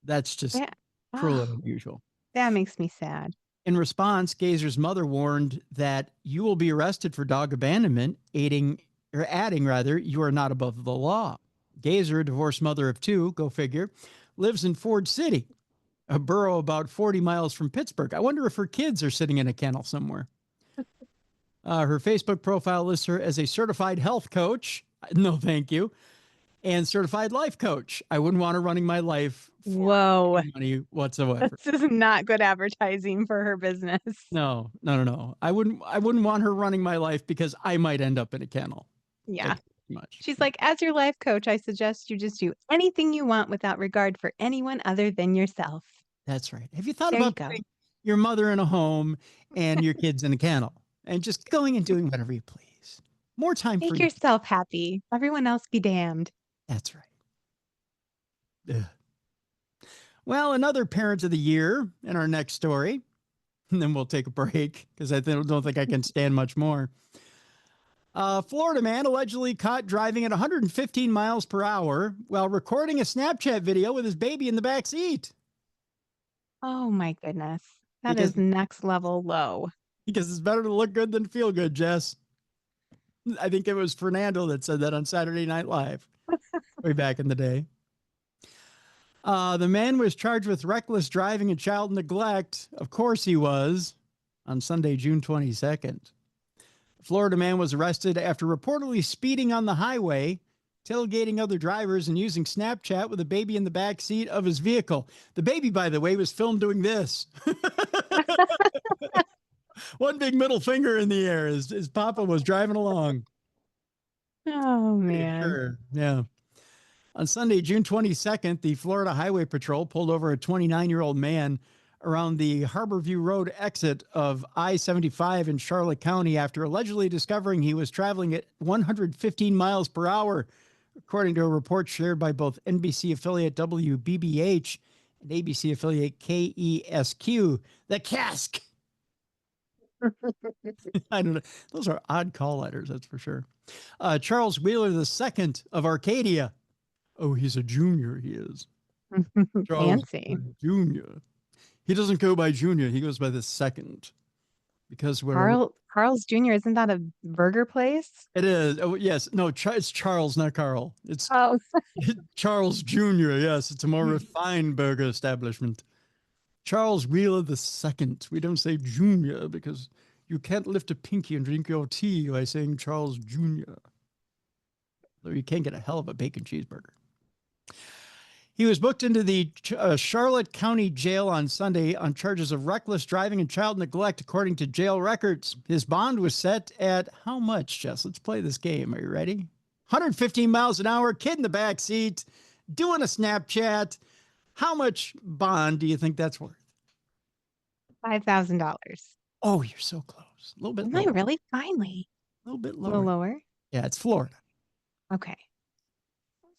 [SPEAKER 1] That's just
[SPEAKER 2] That,
[SPEAKER 1] cruel
[SPEAKER 2] oh,
[SPEAKER 1] and unusual.
[SPEAKER 2] that makes me sad.
[SPEAKER 1] In response, Gazer's mother warned that you will be arrested for dog abandonment, adding, you are not above the law. Gazer, a divorced mother of two, go figure, lives in Ford City, a borough about 40 miles from Pittsburgh. I wonder if her kids are sitting in a kennel somewhere. Her Facebook profile lists her as a certified health coach. No, thank you. And certified life coach. I wouldn't want her running my life for
[SPEAKER 2] Whoa.
[SPEAKER 1] any money whatsoever.
[SPEAKER 2] This is not good advertising for her business.
[SPEAKER 1] No. I wouldn't want her running my life because I might end up in a kennel.
[SPEAKER 2] Yeah.
[SPEAKER 1] Much.
[SPEAKER 2] She's like, as your life coach, I suggest you just do anything you want without regard for anyone other than yourself.
[SPEAKER 1] That's right. Have you thought
[SPEAKER 2] There
[SPEAKER 1] about
[SPEAKER 2] you go.
[SPEAKER 1] putting your mother in a home and your kids in a kennel and just going and doing whatever you please? More time for
[SPEAKER 2] Make
[SPEAKER 1] you.
[SPEAKER 2] yourself happy. Everyone else be damned.
[SPEAKER 1] That's right. Ugh. Well, another parent of the year in our next story, and then we'll take a break because I don't think I can stand much more. Florida man allegedly caught driving at 115 miles per hour while recording a Snapchat video with his baby in the back seat.
[SPEAKER 2] Oh my goodness. That is next level low.
[SPEAKER 1] Because it's better to look good than feel good, Jess. I think it was Fernando that said that on Saturday Night Live way back in the day. The man was charged with reckless driving and child neglect. Of course he was, on Sunday, June 22nd. The Florida man was arrested after reportedly speeding on the highway, tailgating other drivers, and using Snapchat with a baby in the back seat of his vehicle. The baby, by the way, was filmed doing this. One big middle finger in the air as Papa was driving along.
[SPEAKER 2] Oh, man.
[SPEAKER 1] Sure. Yeah. On Sunday, June 22nd, the Florida Highway Patrol pulled over a 29-year-old man around the Harborview Road exit of I-75 in Charlotte County after allegedly discovering he was traveling at 115 miles per hour, according to a report shared by both NBC affiliate WBBH and ABC affiliate KESQ. The cask. I don't know. Those are odd call letters, that's for sure. Charles Wheeler II of Arcadia. Oh, he's a junior, he is.
[SPEAKER 2] Fancy.
[SPEAKER 1] Junior. He doesn't go by junior, he goes by the second. Because we're
[SPEAKER 2] Carl's Jr., isn't that a burger place?
[SPEAKER 1] It is. Oh, yes. No, it's Charles, not Carl. It's
[SPEAKER 2] Oh.
[SPEAKER 1] Charles Jr. Yes, it's a more refined burger establishment. Charles Wheeler II. We don't say Junior because you can't lift a pinky and drink your tea by saying Charles Jr. Though you can get a hell of a bacon cheeseburger. He was booked into the Charlotte County Jail on Sunday on charges of reckless driving and child neglect, according to jail records. His bond was set at how much, Jess? Let's play this game. Are you ready? 115 miles an hour, kid in the back seat, doing a Snapchat. How much bond do you think that's worth?
[SPEAKER 2] $5,000.
[SPEAKER 1] Oh, you're so close. A little bit
[SPEAKER 2] Am
[SPEAKER 1] lower.
[SPEAKER 2] I really? Finally.
[SPEAKER 1] A little bit
[SPEAKER 2] A
[SPEAKER 1] lower.
[SPEAKER 2] little lower?
[SPEAKER 1] Yeah, it's Florida.
[SPEAKER 2] Okay.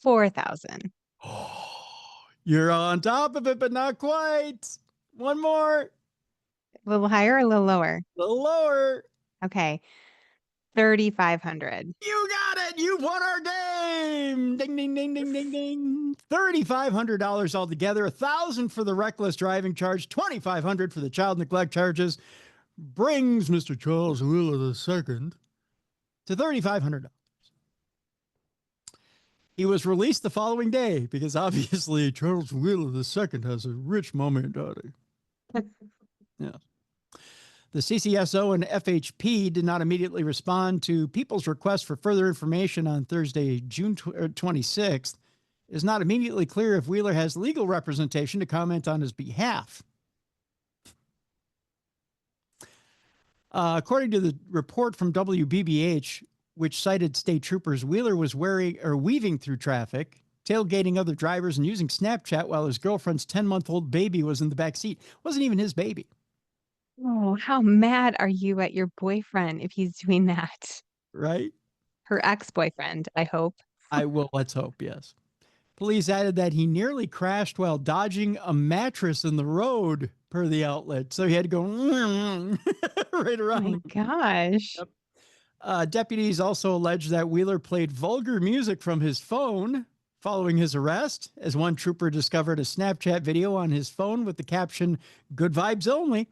[SPEAKER 2] 4,000.
[SPEAKER 1] Oh, you're on top of it, but not quite. One more.
[SPEAKER 2] A little higher or a little lower?
[SPEAKER 1] A little lower.
[SPEAKER 2] Okay. 3,500.
[SPEAKER 1] You got it. You won our game. Ding, ding, ding, ding, ding, ding. $3,500 altogether. $1,000 for the reckless driving charge. $2,500 for the child neglect charges. Brings Mr. Charles Wheeler II to $3,500. He was released the following day because obviously Charles Wheeler II has a rich mom and daddy. Yeah. The CCSO and FHP did not immediately respond to people's request for further information on Thursday, June 26th. It is not immediately clear if Wheeler has legal representation to comment on his behalf. According to the report from WBBH, which cited state troopers, Wheeler was weaving through traffic tailgating other drivers and using Snapchat while his girlfriend's 10-month-old baby was in the back seat. Wasn't even his baby.
[SPEAKER 2] Oh, how mad are you at your boyfriend if he's doing that?
[SPEAKER 1] Right?
[SPEAKER 2] Her ex-boyfriend, I hope.
[SPEAKER 1] Let's hope, yes. Police added that he nearly crashed while dodging a mattress in the road, per the outlet. So he had to go right
[SPEAKER 2] Oh my
[SPEAKER 1] around.
[SPEAKER 2] gosh.
[SPEAKER 1] Yep. Deputies also alleged that Wheeler played vulgar music from his phone following his arrest, as one trooper discovered a Snapchat video on his phone with the caption, "Good vibes only,"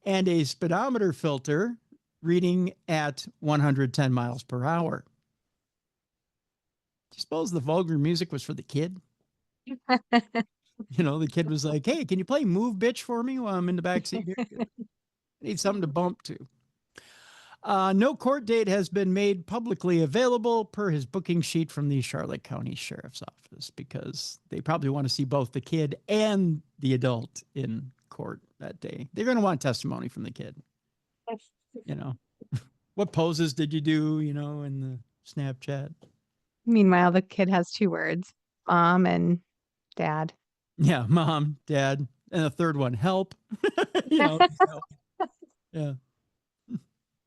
[SPEAKER 1] and a speedometer filter reading at 110 miles per hour. Do you suppose the vulgar music was for the kid? The kid was like, "Hey, can you play Move Bitch for me while I'm in the back seat here? I need something to bump to." No court date has been made publicly available per his booking sheet from the Charlotte County Sheriff's Office, because they probably want to see both the kid and the adult in court that day. They're going to want testimony from the kid. What poses did you do, in the Snapchat?
[SPEAKER 2] Meanwhile, the kid has 2 words, mom and dad.
[SPEAKER 1] Yeah, mom, dad, and the third one, help. Help. Yeah.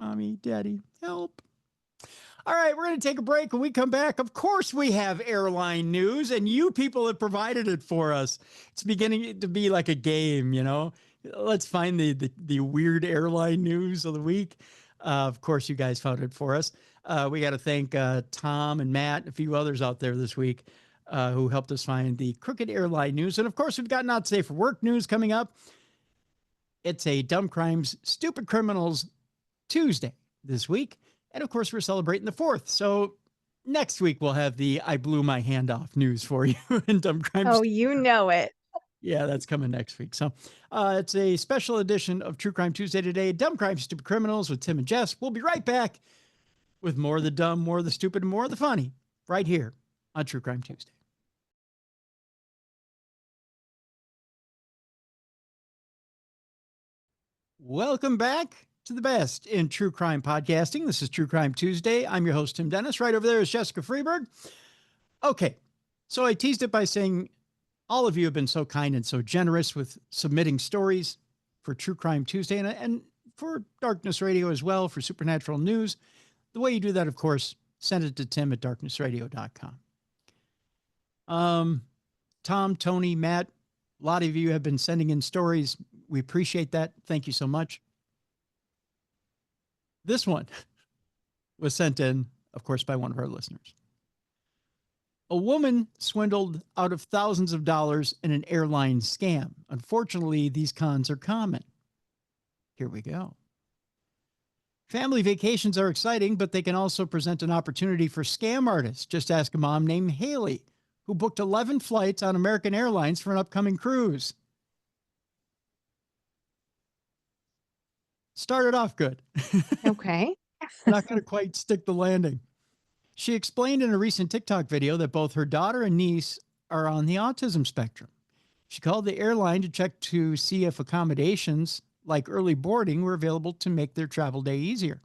[SPEAKER 1] Mommy, daddy, help. All right, we're going to take a break. When we come back, of course, we have airline news, and you people have provided it for us. It's beginning to be like a game, Let's find the weird airline news of the week. Of course, you guys found it for us. We got to thank Tom and Matt and a few others out there this week who helped us find the crooked airline news. And, of course, we've got Not Safe for Work news coming up. It's a Dumb Crimes, Stupid Criminals Tuesday this week. And of course, we're celebrating the 4th. So next week, we'll have the I blew my hand off news for you in Dumb Crimes.
[SPEAKER 2] Oh, you know it.
[SPEAKER 1] Yeah, that's coming next week. So it's a special edition of True Crime Tuesday today. Dumb Crimes, Stupid Criminals with Tim and Jess. We'll be right back with more of the dumb, more of the stupid, and more of the funny right here on True Crime Tuesday. Welcome back to the best in true crime podcasting. This is True Crime Tuesday. I'm your host, Tim Dennis. Right over there is Jessica Freeburg. Okay, so I teased it by saying all of you have been so kind and so generous with submitting stories for True Crime Tuesday and for Darkness Radio as well, for Supernatural News. The way you do that, of course, send it to tim@darknessradio.com. Tom, Tony, Matt, a lot of you have been sending in stories. We appreciate that. Thank you so much. This one was sent in, of course, by one of our listeners. A woman swindled out of thousands of dollars in an airline scam. Unfortunately, these cons are common. Here we go. Family vacations are exciting, but they can also present an opportunity for scam artists. Just ask a mom named Haley, who booked 11 flights on American Airlines for an upcoming cruise. Started off good.
[SPEAKER 2] Okay.
[SPEAKER 1] Not going to quite stick the landing. She explained in a recent TikTok video that both her daughter and niece are on the autism spectrum. She called the airline to check to see if accommodations like early boarding were available to make their travel day easier.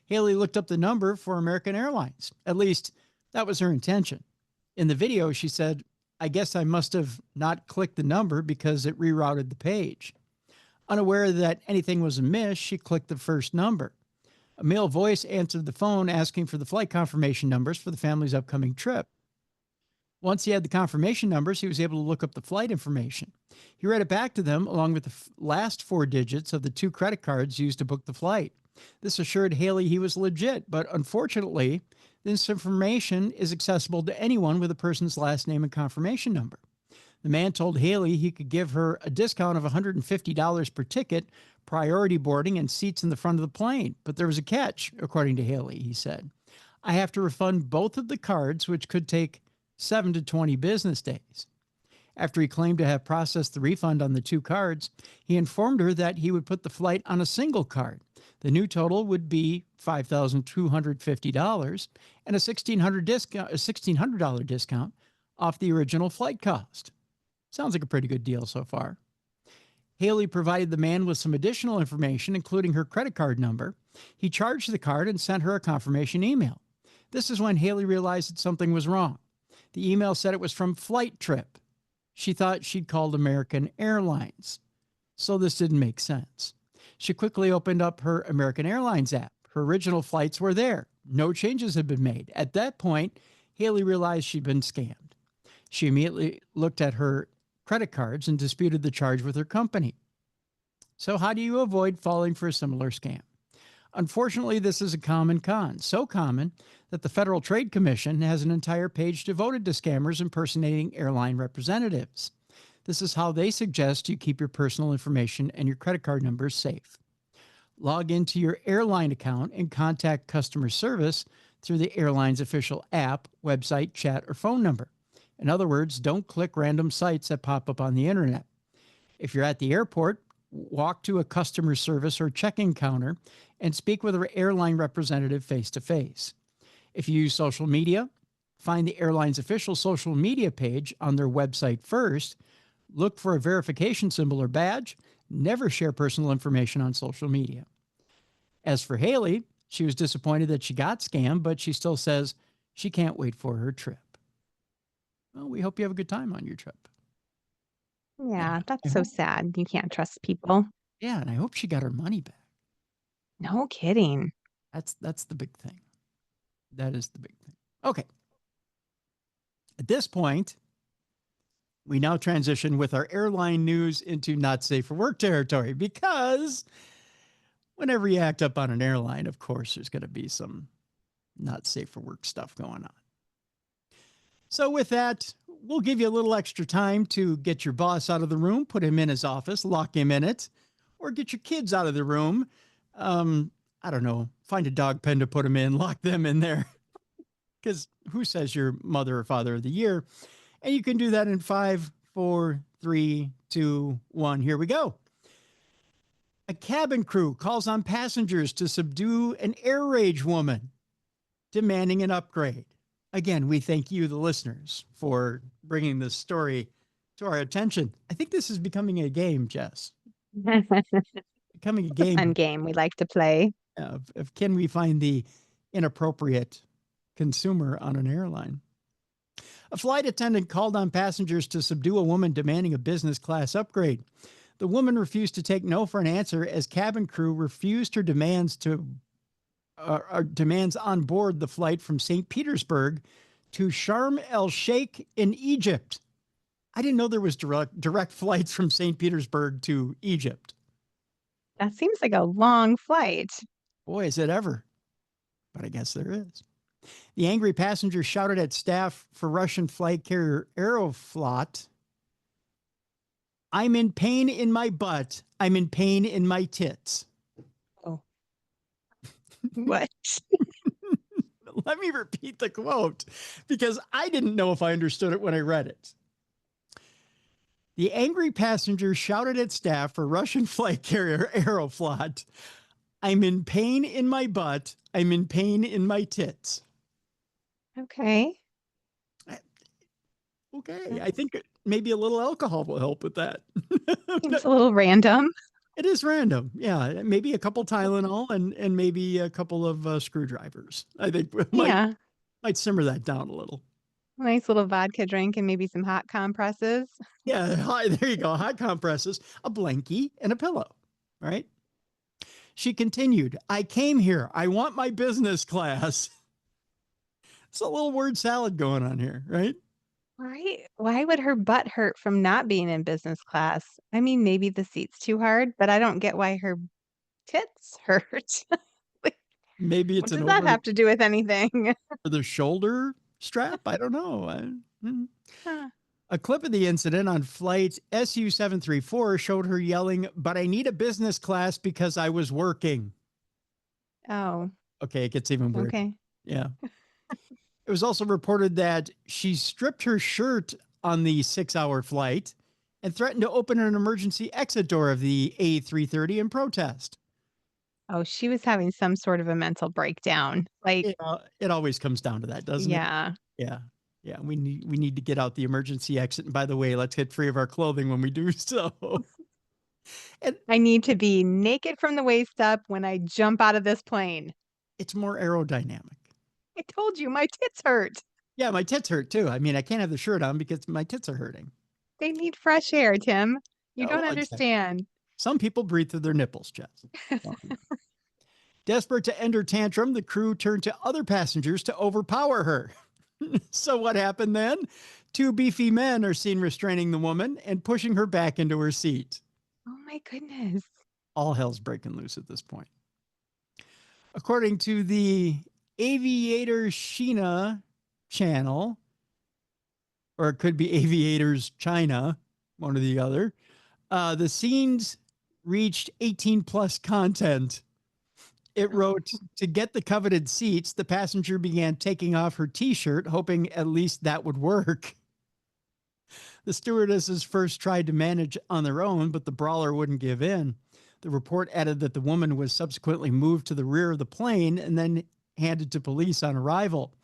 [SPEAKER 1] Haley looked up the number for American Airlines. At least that was her intention. In the video, she said, "I guess I must have not clicked the number because it rerouted the page." Unaware that anything was amiss, she clicked the first number. A male voice answered the phone asking for the flight confirmation numbers for the family's upcoming trip. Once he had the confirmation numbers, he was able to look up the flight information. He read it back to them along with the last 4 digits of the 2 credit cards used to book the flight. This assured Haley he was legit, but unfortunately, this information is accessible to anyone with a person's last name and confirmation number. The man told Haley he could give her a discount of $150 per ticket, priority boarding, and seats in the front of the plane. But there was a catch, according to Haley, he said. "I have to refund both of the cards, which could take 7 to 20 business days." After he claimed to have processed the refund on the 2 cards, he informed her that he would put the flight on a single card. The new total would be $5,250 and a $1,600 discount off the original flight cost. Sounds like a pretty good deal so far. Haley provided the man with some additional information, including her credit card number. He charged the card and sent her a confirmation email. This is when Haley realized that something was wrong. The email said it was from Flight Trip. She thought she'd called American Airlines, so this didn't make sense. She quickly opened up her American Airlines app. Her original flights were there. No changes had been made. At that point, Haley realized she'd been scammed. She immediately looked at her credit cards and disputed the charge with her company. So how do you avoid falling for a similar scam? Unfortunately, this is a common con, so common that the Federal Trade Commission has an entire page devoted to scammers impersonating airline representatives. This is how they suggest you keep your personal information and your credit card numbers safe. Log into your airline account and contact customer service through the airline's official app, website, chat, or phone number. In other words, don't click random sites that pop up on the internet. If you're at the airport, walk to a customer service or check-in counter and speak with an airline representative face-to-face. If you use social media, find the airline's official social media page on their website first. Look for a verification symbol or badge. Never share personal information on social media. As for Haley, she was disappointed that she got scammed, but she still says she can't wait for her trip. Well, we hope you have a good time on your trip.
[SPEAKER 2] Yeah, that's so sad. You can't trust people.
[SPEAKER 1] Yeah, and I hope she got her money back.
[SPEAKER 2] No kidding.
[SPEAKER 1] That's the big thing. That is the big thing. Okay. At this point, we now transition with our airline news into not safe for work territory, because whenever you act up on an airline, of course, there's going to be some not safe for work stuff going on. So with that, we'll give you a little extra time to get your boss out of the room, put him in his office, lock him in it, or get your kids out of the room. I don't know, find a dog pen to put them in, lock them in there. Because who says you're mother or father of the year? And you can do that in 5, 4, 3, 2, 1. Here we go. A cabin crew calls on passengers to subdue an air rage woman, demanding an upgrade. Again, we thank you, the listeners, for bringing this story to our attention. I think this is becoming a game, Jess. Becoming a game.
[SPEAKER 2] Fun game we like to play.
[SPEAKER 1] Of can we find the inappropriate consumer on an airline? A flight attendant called on passengers to subdue a woman demanding a business class upgrade. The woman refused to take no for an answer as cabin crew refused her demands on board the flight from St. Petersburg to Sharm el-Sheikh in Egypt. I didn't know there was direct flights from St. Petersburg to Egypt.
[SPEAKER 2] That seems like a long flight.
[SPEAKER 1] Boy, is it ever. But I guess there is. The angry passenger shouted at staff for Russian flight carrier Aeroflot, "I'm in pain in my butt. I'm in pain in my tits."
[SPEAKER 2] Oh. What?
[SPEAKER 1] Let me repeat the quote, because I didn't know if I understood it when I read it. The angry passenger shouted at staff for Russian flight carrier Aeroflot, "I'm in pain in my butt. I'm in pain in my tits."
[SPEAKER 2] Okay.
[SPEAKER 1] Okay. I think maybe a little alcohol will help with that.
[SPEAKER 2] Seems a little random.
[SPEAKER 1] It is random. Yeah. Maybe a couple Tylenol and maybe a couple of screwdrivers. I think might simmer that down a little.
[SPEAKER 2] Nice little vodka drink and maybe some hot compresses.
[SPEAKER 1] Yeah. There you go. Hot compresses, a blankie, and a pillow. Right. She continued, "I came here. I want my business class." It's a little word salad going on here, right?
[SPEAKER 2] Right? Why would her butt hurt from not being in business class? I mean, maybe the seat's too hard, but I don't get why her tits hurt.
[SPEAKER 1] Maybe
[SPEAKER 2] What
[SPEAKER 1] it's
[SPEAKER 2] does that have to do with anything?
[SPEAKER 1] the shoulder strap. I don't know.
[SPEAKER 2] Huh.
[SPEAKER 1] A clip of the incident on flight SU-734 showed her yelling, "But I need a business class because I was working."
[SPEAKER 2] Oh,
[SPEAKER 1] Okay, it gets even weirder.
[SPEAKER 2] okay.
[SPEAKER 1] Yeah. It was also reported that she stripped her shirt on the 6-hour flight and threatened to open an emergency exit door of the A330 in protest.
[SPEAKER 2] Oh, she was having some sort of a mental breakdown. Like,
[SPEAKER 1] It always comes down to that, doesn't it?
[SPEAKER 2] yeah.
[SPEAKER 1] Yeah. Yeah. We need to get out the emergency exit. And by the way, let's get free of our clothing when we do so. And
[SPEAKER 2] I need to be naked from the waist up when I jump out of this plane.
[SPEAKER 1] it's more aerodynamic.
[SPEAKER 2] I told you my tits hurt.
[SPEAKER 1] Yeah, my tits hurt too. I mean, I can't have the shirt on because my tits are hurting.
[SPEAKER 2] They need fresh air, Tim. You
[SPEAKER 1] Oh,
[SPEAKER 2] don't
[SPEAKER 1] well, exactly.
[SPEAKER 2] understand.
[SPEAKER 1] Some people breathe through their nipples, Jess. Well, desperate to end her tantrum, the crew turned to other passengers to overpower her. So what happened then? Two beefy men are seen restraining the woman and pushing her back into her seat.
[SPEAKER 2] Oh my goodness.
[SPEAKER 1] All hell's breaking loose at this point. According to the Aviator Sheena channel, or it could be Aviators China, one or the other, the scenes reached 18 plus content. It wrote, to get the coveted seats, the passenger began taking off her t-shirt, hoping at least that would work. The stewardesses first tried to manage on their own, but the brawler wouldn't give in. The report added that the woman was subsequently moved to the rear of the plane and then handed to police on arrival.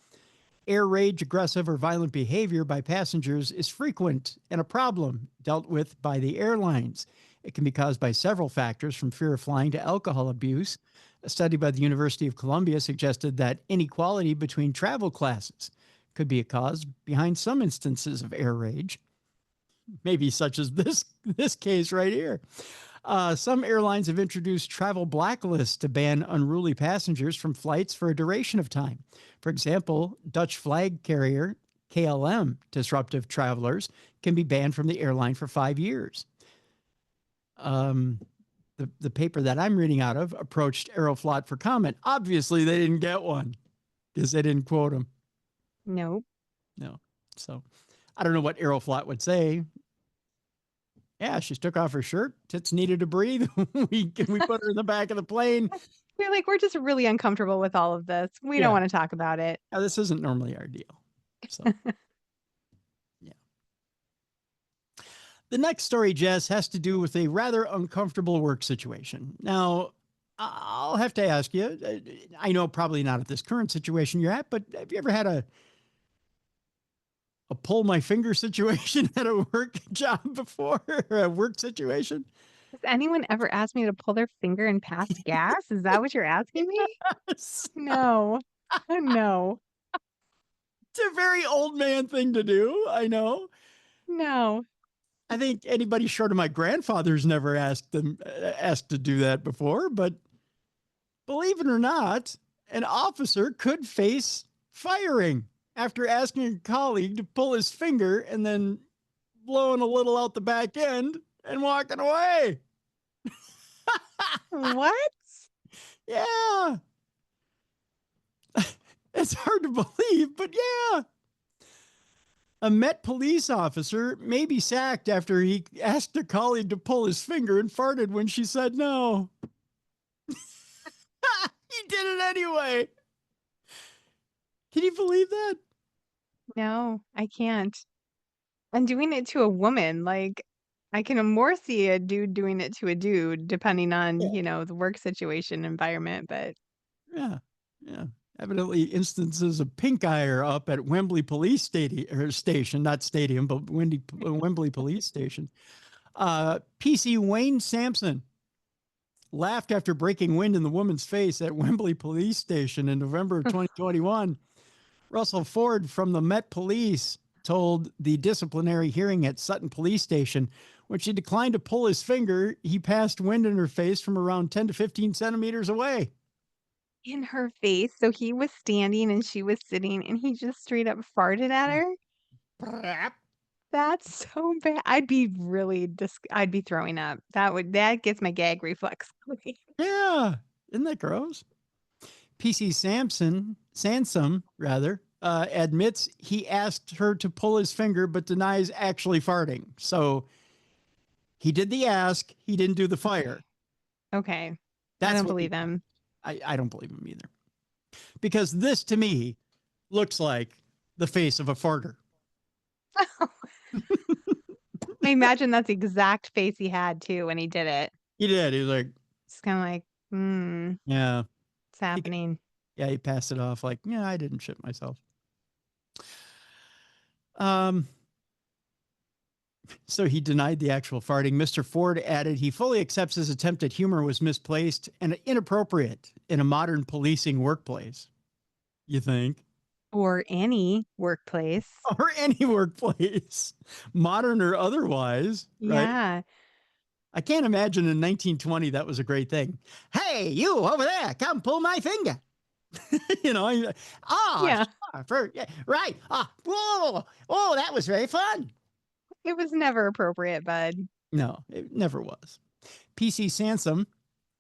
[SPEAKER 1] Air rage, aggressive, or violent behavior by passengers is frequent and a problem dealt with by the airlines. It can be caused by several factors, from fear of flying to alcohol abuse. A study by the University of Columbia suggested that inequality between travel classes could be a cause behind some instances of air rage, maybe such as this case right here. Some airlines have introduced travel blacklists to ban unruly passengers from flights for a duration of time. For example, Dutch flag carrier KLM disruptive travelers can be banned from the airline for 5 years. The paper that I'm reading out of approached Aeroflot for comment. Obviously, they didn't get one because they didn't quote them.
[SPEAKER 2] Nope.
[SPEAKER 1] No. So I don't know what Aeroflot would say. Yeah, she took off her shirt. Tits needed to breathe. we put her in the back of the plane.
[SPEAKER 2] They're like, we're just really uncomfortable with all of this. We don't
[SPEAKER 1] Yeah.
[SPEAKER 2] want to talk about it.
[SPEAKER 1] Now, this isn't normally our deal. So, yeah. The next story, Jess, has to do with a rather uncomfortable work situation. Now, I'll have to ask you, I know probably not at this current situation you're at, but have you ever had a pull my finger situation at a work job before, or a work situation?
[SPEAKER 2] Has anyone ever asked me to pull their finger and pass gas? Is that what you're asking me? No. No.
[SPEAKER 1] It's a very old man thing to do. I know.
[SPEAKER 2] No.
[SPEAKER 1] I think anybody short of my grandfather's never asked to do that before, but believe it or not, an officer could face firing after asking a colleague to pull his finger and then blowing a little out the back end and walking away.
[SPEAKER 2] What?
[SPEAKER 1] Yeah. It's hard to believe, but yeah. A Met police officer may be sacked after he asked a colleague to pull his finger and farted when she said no. He did it anyway. Can you believe that?
[SPEAKER 2] No, I can't. And doing it to a woman, like, I can more see a dude doing it to a dude, depending on,
[SPEAKER 1] Yeah.
[SPEAKER 2] the work situation environment, but
[SPEAKER 1] Yeah. Yeah. Evidently, instances of pink eye are up at Wembley Police Station, not stadium, but Wembley Police Station. PC Wayne Sampson laughed after breaking wind in the woman's face at Wembley Police Station in November of 2021. Russell Ford from the Met Police told the disciplinary hearing at Sutton Police Station, when she declined to pull his finger, he passed wind in her face from around 10 to 15 centimeters away.
[SPEAKER 2] in her face, so he was standing and she was sitting, and he just straight up farted at her? That's so bad. I'd be really I'd be throwing up. That gets my gag reflex going.
[SPEAKER 1] Yeah. Isn't that gross? PC Sansom, rather, admits he asked her to pull his finger, but denies actually farting. So he did the ask. He didn't do the fire.
[SPEAKER 2] Okay.
[SPEAKER 1] That's
[SPEAKER 2] I don't
[SPEAKER 1] what
[SPEAKER 2] believe him.
[SPEAKER 1] I don't believe him either. Because this, to me, looks like the face of a farter.
[SPEAKER 2] I imagine that's the exact face he had too when he did it.
[SPEAKER 1] He did. He was like,
[SPEAKER 2] It's kinda like,
[SPEAKER 1] yeah.
[SPEAKER 2] it's happening."
[SPEAKER 1] He passed it off like, yeah, I didn't shit myself. So he denied the actual farting. Mr. Ford added he fully accepts his attempt at humor was misplaced and inappropriate in a modern policing workplace. You think?
[SPEAKER 2] Or any workplace.
[SPEAKER 1] or any workplace, modern or otherwise, right?
[SPEAKER 2] Yeah.
[SPEAKER 1] I can't imagine in 1920 that was a great thing. Hey, you over there, come pull my finger. Oh,
[SPEAKER 2] Yeah.
[SPEAKER 1] sure, yeah, right. Whoa, oh, that was very fun.
[SPEAKER 2] It was never appropriate, bud.
[SPEAKER 1] No, it never was. PC Sansom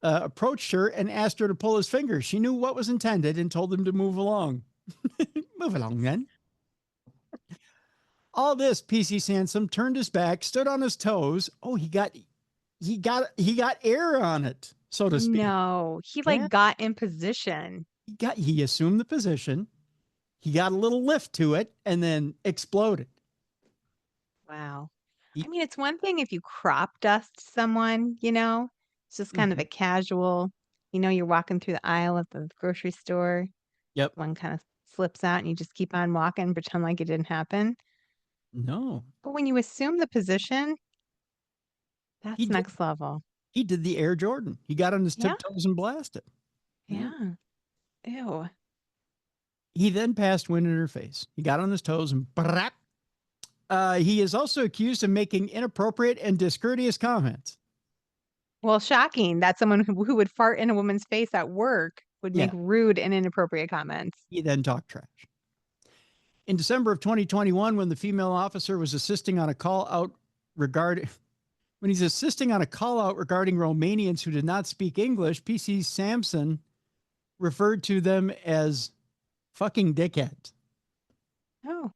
[SPEAKER 1] approached her and asked her to pull his finger. She knew what was intended and told him to move along. Move along, then. All this, PC Sansom turned his back, stood on his toes. Oh, he got air on it, so to speak.
[SPEAKER 2] No, he
[SPEAKER 1] Yeah,
[SPEAKER 2] like got in position.
[SPEAKER 1] he assumed the position. He got a little lift to it and then exploded.
[SPEAKER 2] Wow. I
[SPEAKER 1] He,
[SPEAKER 2] mean, it's one thing if you crop dust someone, it's just kind of
[SPEAKER 1] Mhm.
[SPEAKER 2] a casual, you're walking through the aisle at the grocery store.
[SPEAKER 1] Yep.
[SPEAKER 2] One kind of slips out and you just keep on walking, pretend like it didn't happen.
[SPEAKER 1] No,
[SPEAKER 2] But when you assume the position,
[SPEAKER 1] he
[SPEAKER 2] that's
[SPEAKER 1] did.
[SPEAKER 2] next level.
[SPEAKER 1] He did the Air Jordan. He got on his
[SPEAKER 2] Yeah.
[SPEAKER 1] tiptoes and blasted. Yeah.
[SPEAKER 2] Yeah. Ew.
[SPEAKER 1] He then passed wind in her face. He got on his toes and brap. He is also accused of making inappropriate and discourteous comments.
[SPEAKER 2] Well, shocking that someone who would fart in a woman's face at work would make
[SPEAKER 1] Yeah.
[SPEAKER 2] rude and inappropriate comments.
[SPEAKER 1] He then talked trash. In December of 2021, when the female officer was assisting on a call out regarding Romanians who did not speak English, PC Sampson referred to them as fucking dickheads.
[SPEAKER 2] Oh,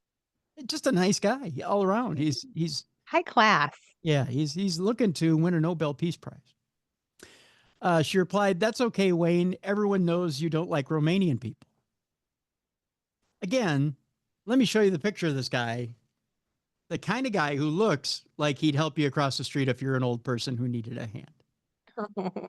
[SPEAKER 1] Just a nice guy all around. He's
[SPEAKER 2] high class.
[SPEAKER 1] yeah, he's looking to win a Nobel Peace Prize. She replied, "That's okay, Wayne. Everyone knows you don't like Romanian people." Again, let me show you the picture of this guy. The kind of guy who looks like he'd help you across the street if you're an old person who needed a hand.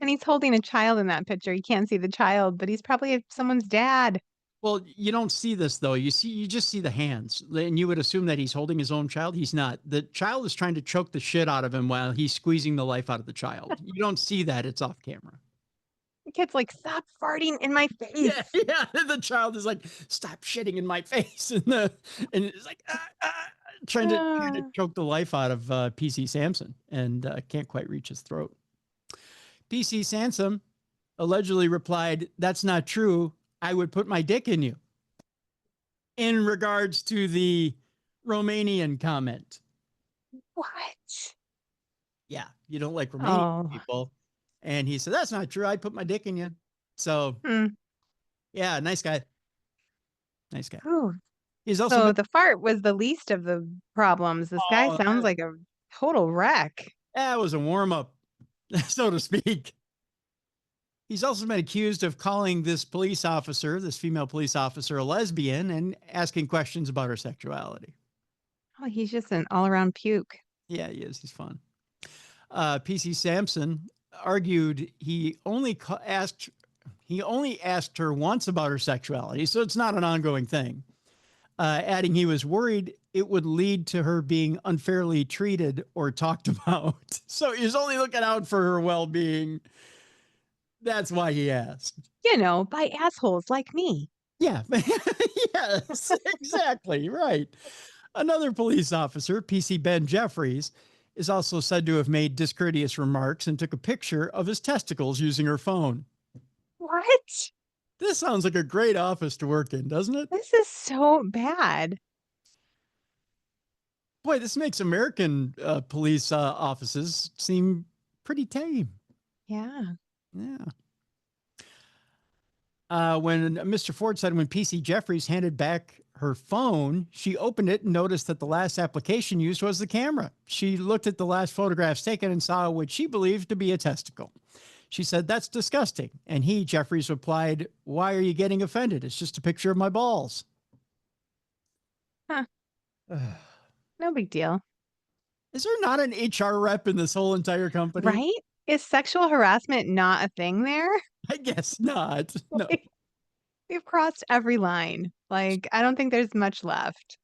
[SPEAKER 2] And he's holding a child in that picture. You can't see the child, but he's probably someone's dad.
[SPEAKER 1] Well, you don't see this though. You just see the hands, and you would assume that he's holding his own child. He's not. The child is trying to choke the shit out of him while he's squeezing the life out of the child. You don't see that. It's off camera.
[SPEAKER 2] The kid's like, stop farting in my face.
[SPEAKER 1] Yeah, yeah. The child is like, "Stop shitting in my face," and it's like trying to choke the life out of PC Sampson, and can't quite reach his throat. PC Sansom allegedly replied, "That's not true. I would put my dick in you." In regards to the Romanian comment.
[SPEAKER 2] What?
[SPEAKER 1] Yeah, you don't like Romanian
[SPEAKER 2] Oh.
[SPEAKER 1] people. And he said, "That's not true. I'd put my dick in you." So, yeah, nice guy. Nice guy.
[SPEAKER 2] Ooh.
[SPEAKER 1] He's also
[SPEAKER 2] So
[SPEAKER 1] been,
[SPEAKER 2] the fart was the least of the problems. This guy
[SPEAKER 1] oh,
[SPEAKER 2] sounds like a total wreck.
[SPEAKER 1] that was a warm up, so to speak. He's also been accused of calling this female police officer, a lesbian and asking questions about her sexuality.
[SPEAKER 2] Oh, he's just an all around puke.
[SPEAKER 1] Yeah, he is. He's fun. PC Sampson argued he only asked her once about her sexuality, so it's not an ongoing thing. Adding he was worried it would lead to her being unfairly treated or talked about. So he's only looking out for her well-being. That's why he asked.
[SPEAKER 2] By assholes like me.
[SPEAKER 1] Yeah. Yes, exactly. Right. Another police officer, PC Ben Jeffries, is also said to have made discourteous remarks and took a picture of his testicles using her phone.
[SPEAKER 2] What?
[SPEAKER 1] This sounds like a great office to work in, doesn't it?
[SPEAKER 2] This is so bad.
[SPEAKER 1] Boy, this makes American police offices seem pretty tame.
[SPEAKER 2] Yeah.
[SPEAKER 1] Yeah. When Mr. Ford said when PC Jeffries handed back her phone, she opened it and noticed that the last application used was the camera. She looked at the last photographs taken and saw what she believed to be a testicle. She said, "That's disgusting." And he, Jeffries, replied, "Why are you getting offended? It's just a picture of my balls."
[SPEAKER 2] Huh. No big deal.
[SPEAKER 1] Is there not an HR rep in this whole entire company?
[SPEAKER 2] Right? Is sexual harassment not a thing there?
[SPEAKER 1] I guess not. No.
[SPEAKER 2] We've crossed every line. Like, I don't think there's much left.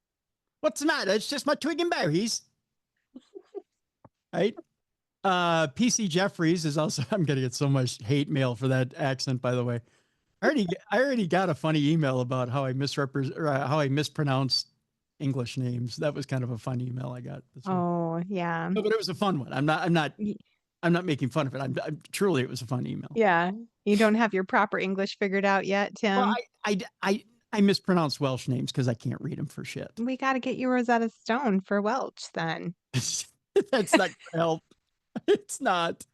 [SPEAKER 1] What's the matter? It's just my twig and berries. Right? PC Jeffries is also, I'm going to get so much hate mail for that accent, by the way. I already got a funny email about how I how I mispronounced English names. That was kind of a fun email I got this week.
[SPEAKER 2] Oh, yeah.
[SPEAKER 1] No, but it was a fun one. I'm not making fun of it. I'm truly, it was a fun email.
[SPEAKER 2] Yeah. You don't have your proper English figured out yet,
[SPEAKER 1] Well,
[SPEAKER 2] Tim?
[SPEAKER 1] I mispronounce Welsh names because I can't read them for shit.
[SPEAKER 2] We gotta get you Rosetta Stone for Welch then.
[SPEAKER 1] That's not gonna help. It's not.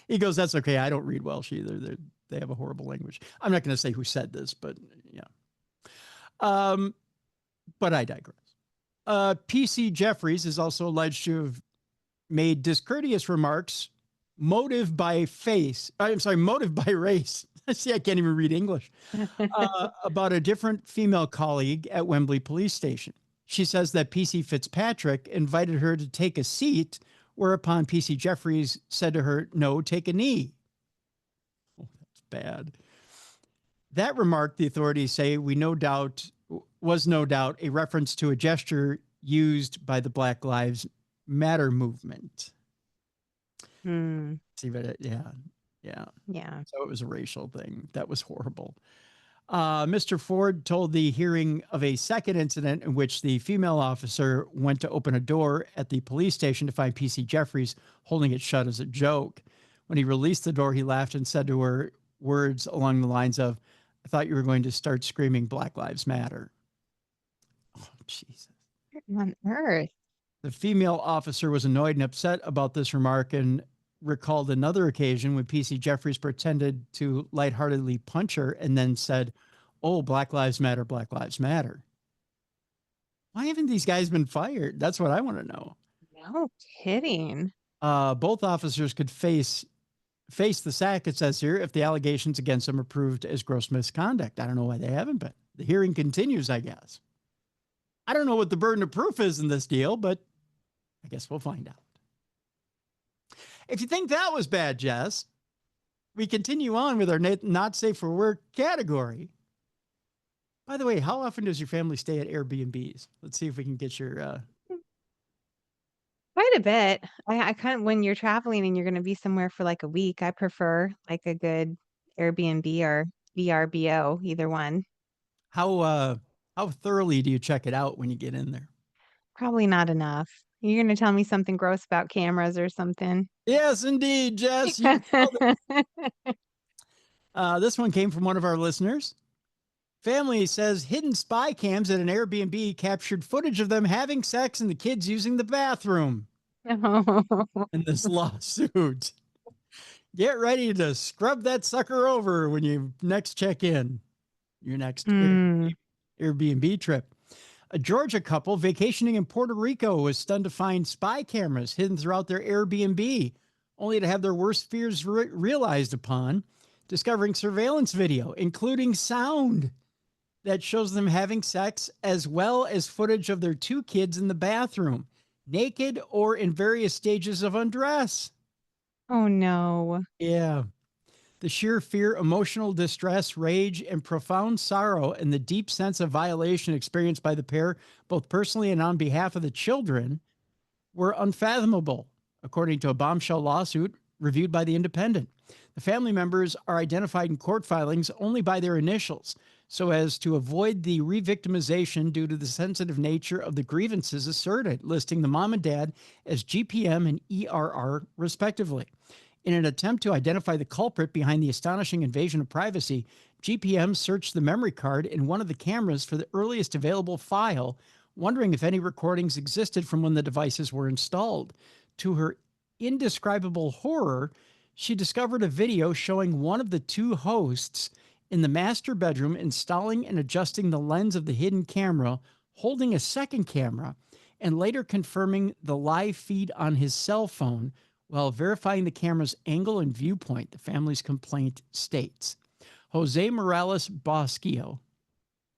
[SPEAKER 1] He goes, that's okay. I don't read Welsh either. They have a horrible language. I'm not going to say who said this, but yeah. But I digress. PC Jeffries is also alleged to have made discourteous remarks, motive by race. See, I can't even read English. About a different female colleague at Wembley Police Station. She says that PC Fitzpatrick invited her to take a seat, whereupon PC Jeffries said to her, "No, take a knee." Oh, that's bad. That remark, the authorities say, was no doubt a reference to a gesture used by the Black Lives Matter movement. See, but yeah. So it was a racial thing. That was horrible. Mr. Ford told the hearing of a second incident in which the female officer went to open a door at the police station to find PC Jeffries holding it shut as a joke. When he released the door, he laughed and said to her words along the lines of, "I thought you were going to start screaming Black Lives Matter." Oh, Jesus.
[SPEAKER 2] What on earth?
[SPEAKER 1] The female officer was annoyed and upset about this remark and recalled another occasion when PC Jeffries pretended to lightheartedly punch her and then said, "Oh, Black Lives Matter, Black Lives Matter." Why haven't these guys been fired? That's what I want to know.
[SPEAKER 2] No kidding.
[SPEAKER 1] Both officers could face the sack, it says here, if the allegations against them are proved as gross misconduct. I don't know why they haven't been. The hearing continues, I guess. I don't know what the burden of proof is in this deal, but I guess we'll find out. If you think that was bad, Jess, we continue on with our not safe for work category. By the way, how often does your family stay at Airbnbs? Let's see if we can get your...
[SPEAKER 2] Quite a bit. I kind of, when you're traveling and you're going to be somewhere for like a week, I prefer like a good Airbnb or VRBO, either one.
[SPEAKER 1] How thoroughly do you check it out when you get in there?
[SPEAKER 2] Probably not enough. You're going to tell me something gross about cameras or something.
[SPEAKER 1] Yes, indeed, Jess. You called it. This one came from one of our listeners. Family says hidden spy cams at an Airbnb captured footage of them having sex and the kids using the bathroom in this lawsuit. Get ready to scrub that sucker over when you next check in your next Airbnb trip. A Georgia couple vacationing in Puerto Rico was stunned to find spy cameras hidden throughout their Airbnb, only to have their worst fears realized upon discovering surveillance video, including sound that shows them having sex, as well as footage of their two kids in the bathroom, naked or in various stages of undress.
[SPEAKER 2] Oh, no.
[SPEAKER 1] Yeah. The sheer fear, emotional distress, rage, and profound sorrow, and the deep sense of violation experienced by the pair, both personally and on behalf of the children, were unfathomable, according to a bombshell lawsuit reviewed by The Independent. The family members are identified in court filings only by their initials, so as to avoid the re-victimization due to the sensitive nature of the grievances asserted, listing the mom and dad as GPM and ERR, respectively. In an attempt to identify the culprit behind the astonishing invasion of privacy, GPM searched the memory card in one of the cameras for the earliest available file, wondering if any recordings existed from when the devices were installed. To her indescribable horror, she discovered a video showing one of the two hosts in the master bedroom installing and adjusting the lens of the hidden camera, holding a second camera, and later confirming the live feed on his cell phone while verifying the camera's angle and viewpoint, the family's complaint states. Jose Morales Bosquillo,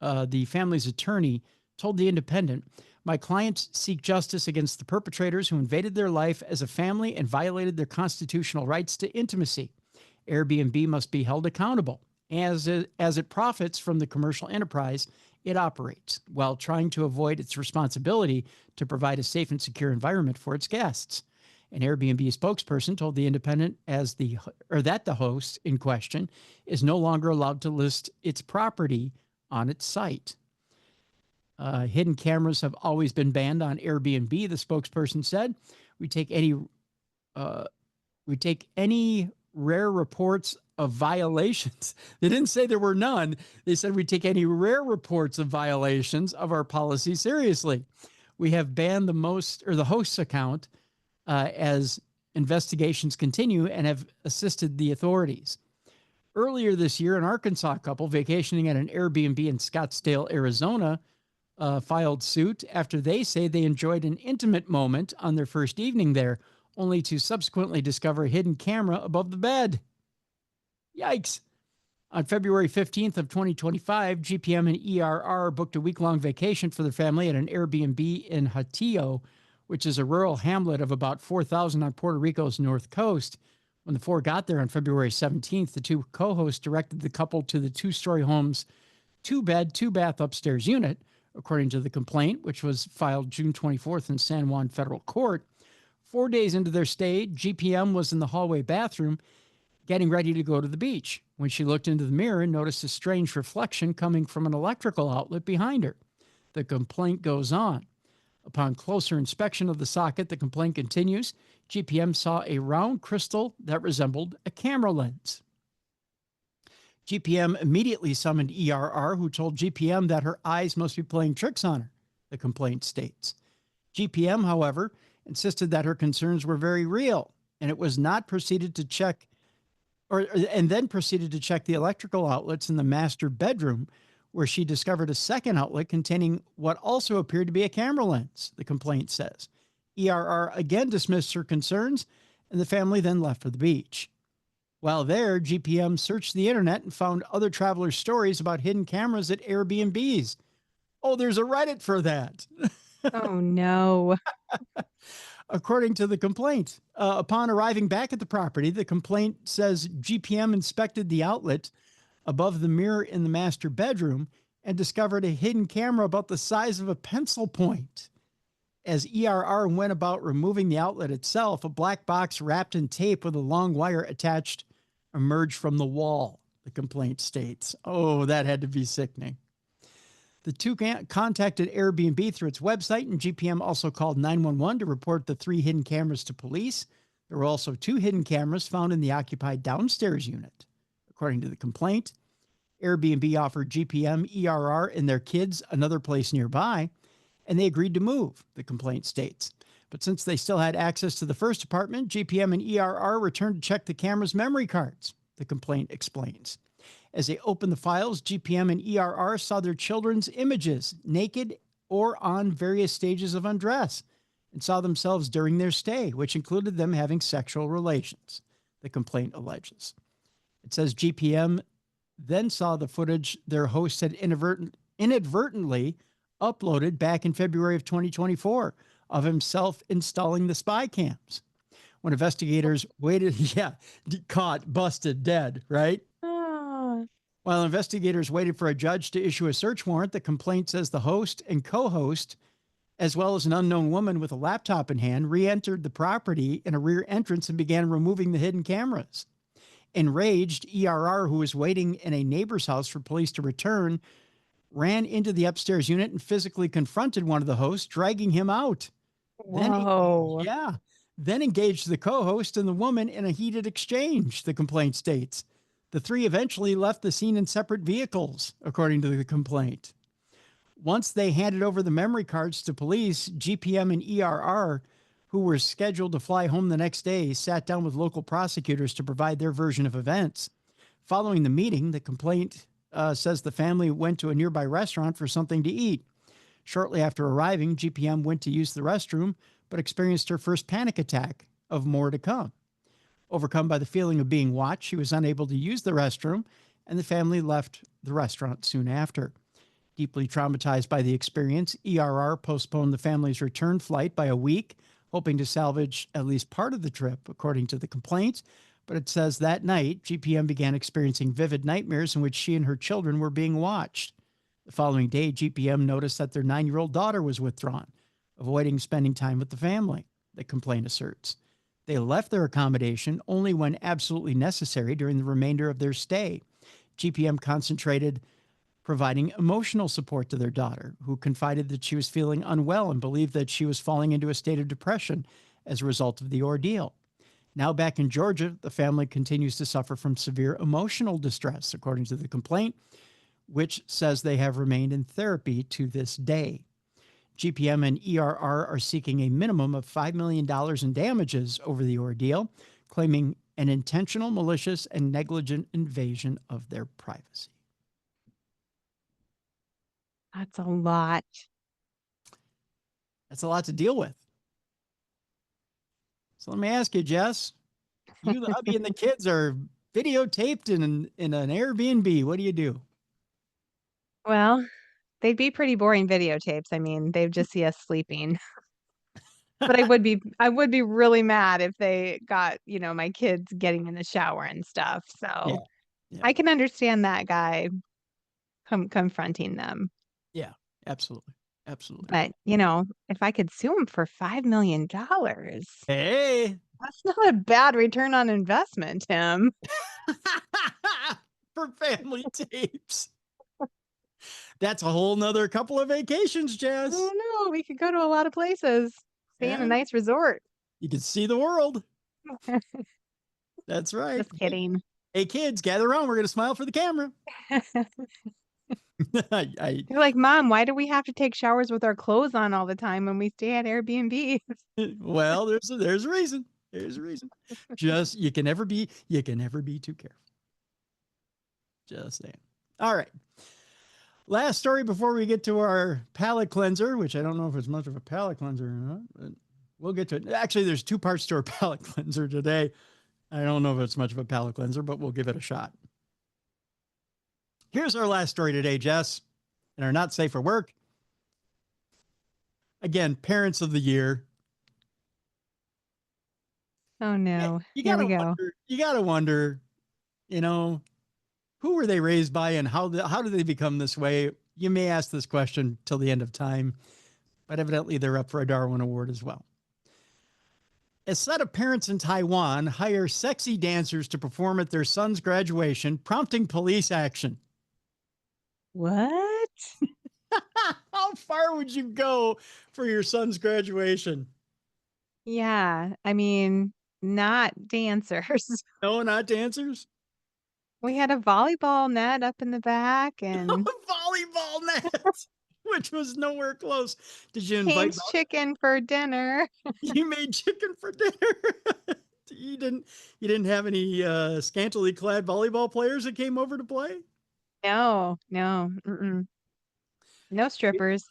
[SPEAKER 1] the family's attorney, told The Independent, "My clients seek justice against the perpetrators who invaded their life as a family and violated their constitutional rights to intimacy. Airbnb must be held accountable as it profits from the commercial enterprise it operates, while trying to avoid its responsibility to provide a safe and secure environment for its guests. An Airbnb spokesperson told The Independent that the host in question is no longer allowed to list its property on its site. Hidden cameras have always been banned on Airbnb, the spokesperson said. We take any rare reports of violations. They didn't say there were none. They said we take any rare reports of violations of our policy seriously. We have banned the host's account as investigations continue and have assisted the authorities. Earlier this year, an Arkansas couple vacationing at an Airbnb in Scottsdale, Arizona, filed suit after they say they enjoyed an intimate moment on their first evening there, only to subsequently discover a hidden camera above the bed. Yikes. On February 15th of 2025, GPM and ERR booked a week-long vacation for their family at an Airbnb in Hatillo, which is a rural hamlet of about 4,000 on Puerto Rico's north coast. When the four got there on February 17th, the two co-hosts directed the couple to the two-story home's two-bed, two-bath upstairs unit, according to the complaint, which was filed June 24th in San Juan Federal Court. 4 days into their stay, GPM was in the hallway bathroom getting ready to go to the beach when she looked into the mirror and noticed a strange reflection coming from an electrical outlet behind her. The complaint goes on. Upon closer inspection of the socket, the complaint continues. GPM saw a round crystal that resembled a camera lens. GPM immediately summoned ERR, who told GPM that her eyes must be playing tricks on her, the complaint states. GPM, however, insisted that her concerns were very real, and proceeded to check the electrical outlets in the master bedroom, where she discovered a second outlet containing what also appeared to be a camera lens, the complaint says. ERR again dismissed her concerns, and the family then left for the beach. While there, GPM searched the internet and found other travelers' stories about hidden cameras at Airbnbs. Oh, there's a Reddit for that.
[SPEAKER 2] Oh, no.
[SPEAKER 1] According to the complaint, upon arriving back at the property, the complaint says GPM inspected the outlet above the mirror in the master bedroom and discovered a hidden camera about the size of a pencil point. As ERR went about removing the outlet itself, a black box wrapped in tape with a long wire attached emerged from the wall, the complaint states. Oh, that had to be sickening. The two contacted Airbnb through its website, and GPM also called 911 to report the 3 hidden cameras to police. There were also 2 hidden cameras found in the occupied downstairs unit. According to the complaint, Airbnb offered GPM, ERR, and their kids another place nearby, and they agreed to move, the complaint states. But since they still had access to the first apartment, GPM and ERR returned to check the camera's memory cards, the complaint explains. As they opened the files, GPM and ERR saw their children's images, naked or on various stages of undress, and saw themselves during their stay, which included them having sexual relations, the complaint alleges. It says GPM then saw the footage their host had inadvertently uploaded back in February of 2024 of himself installing the spy cams. When investigators waited, caught, busted, dead, right? While investigators waited for a judge to issue a search warrant, the complaint says the host and co-host, as well as an unknown woman with a laptop in hand, re-entered the property in a rear entrance and began removing the hidden cameras. Enraged, ERR, who was waiting in a neighbor's house for police to return, ran into the upstairs unit and physically confronted one of the hosts, dragging him out.
[SPEAKER 2] Whoa.
[SPEAKER 1] Then engaged the co-host and the woman in a heated exchange, the complaint states. The 3 eventually left the scene in separate vehicles, according to the complaint. Once they handed over the memory cards to police, GPM and ERR, who were scheduled to fly home the next day, sat down with local prosecutors to provide their version of events. Following the meeting, the complaint says the family went to a nearby restaurant for something to eat. Shortly after arriving, GPM went to use the restroom, but experienced her first panic attack of more to come. Overcome by the feeling of being watched, she was unable to use the restroom, and the family left the restaurant soon after. Deeply traumatized by the experience, ERR postponed the family's return flight by a week, hoping to salvage at least part of the trip, according to the complaint. But it says that night, GPM began experiencing vivid nightmares in which she and her children were being watched. The following day, GPM noticed that their 9-year-old daughter was withdrawn, avoiding spending time with the family, the complaint asserts. They left their accommodation only when absolutely necessary during the remainder of their stay. GPM concentrated providing emotional support to their daughter, who confided that she was feeling unwell and believed that she was falling into a state of depression as a result of the ordeal. Now back in Georgia, the family continues to suffer from severe emotional distress, according to the complaint, which says they have remained in therapy to this day. GPM and ERR are seeking a minimum of $5 million in damages over the ordeal, claiming an intentional, malicious, and negligent invasion of their privacy.
[SPEAKER 2] That's a lot.
[SPEAKER 1] That's a lot to deal with. So let me ask you, Jess, you, the hubby, and the kids are videotaped in an Airbnb. What do you do?
[SPEAKER 2] Well, they'd be pretty boring videotapes. I mean, they'd just see us sleeping. But I would be really mad if they got, my kids getting in the shower and stuff.
[SPEAKER 1] Yeah.
[SPEAKER 2] So
[SPEAKER 1] Yeah.
[SPEAKER 2] I can understand that guy confronting them.
[SPEAKER 1] Yeah, absolutely. Absolutely.
[SPEAKER 2] But, if I could sue him for $5 million,
[SPEAKER 1] Hey.
[SPEAKER 2] that's not a bad return on investment, Tim.
[SPEAKER 1] For family tapes. That's a whole nother couple of vacations, Jess.
[SPEAKER 2] Oh no, we could go to a lot of places. Stay in a nice resort.
[SPEAKER 1] You can see the world. That's right.
[SPEAKER 2] Just kidding.
[SPEAKER 1] Hey, kids, gather around. We're going to smile for the camera.
[SPEAKER 2] You're like, Mom, why do we have to take showers with our clothes on all the time when we stay at Airbnb?
[SPEAKER 1] Well, there's a reason. There's a reason. Just you can never be too careful. Just saying. All right. Last story before we get to our palate cleanser, which I don't know if it's much of a palate cleanser or not, but we'll get to it. Actually, there's two parts to our palate cleanser today. I don't know if it's much of a palate cleanser, but we'll give it a shot. Here's our last story today, Jess, and our not safe for work. Again, parents of the year.
[SPEAKER 2] Oh no.
[SPEAKER 1] Here we go. You gotta wonder, who were they raised by and how did they become this way? You may ask this question till the end of time, but evidently they're up for a Darwin Award as well. A set of parents in Taiwan hire sexy dancers to perform at their son's graduation, prompting police action.
[SPEAKER 2] What?
[SPEAKER 1] How far would you go for your son's graduation?
[SPEAKER 2] Yeah, I mean, not dancers.
[SPEAKER 1] No, not dancers?
[SPEAKER 2] We had a volleyball net up in the back and
[SPEAKER 1] volleyball net, which was nowhere close. Did you invite
[SPEAKER 2] Kane's chicken for dinner?
[SPEAKER 1] You made chicken for dinner. You didn't have any scantily clad volleyball players that came over to play?
[SPEAKER 2] No. No strippers.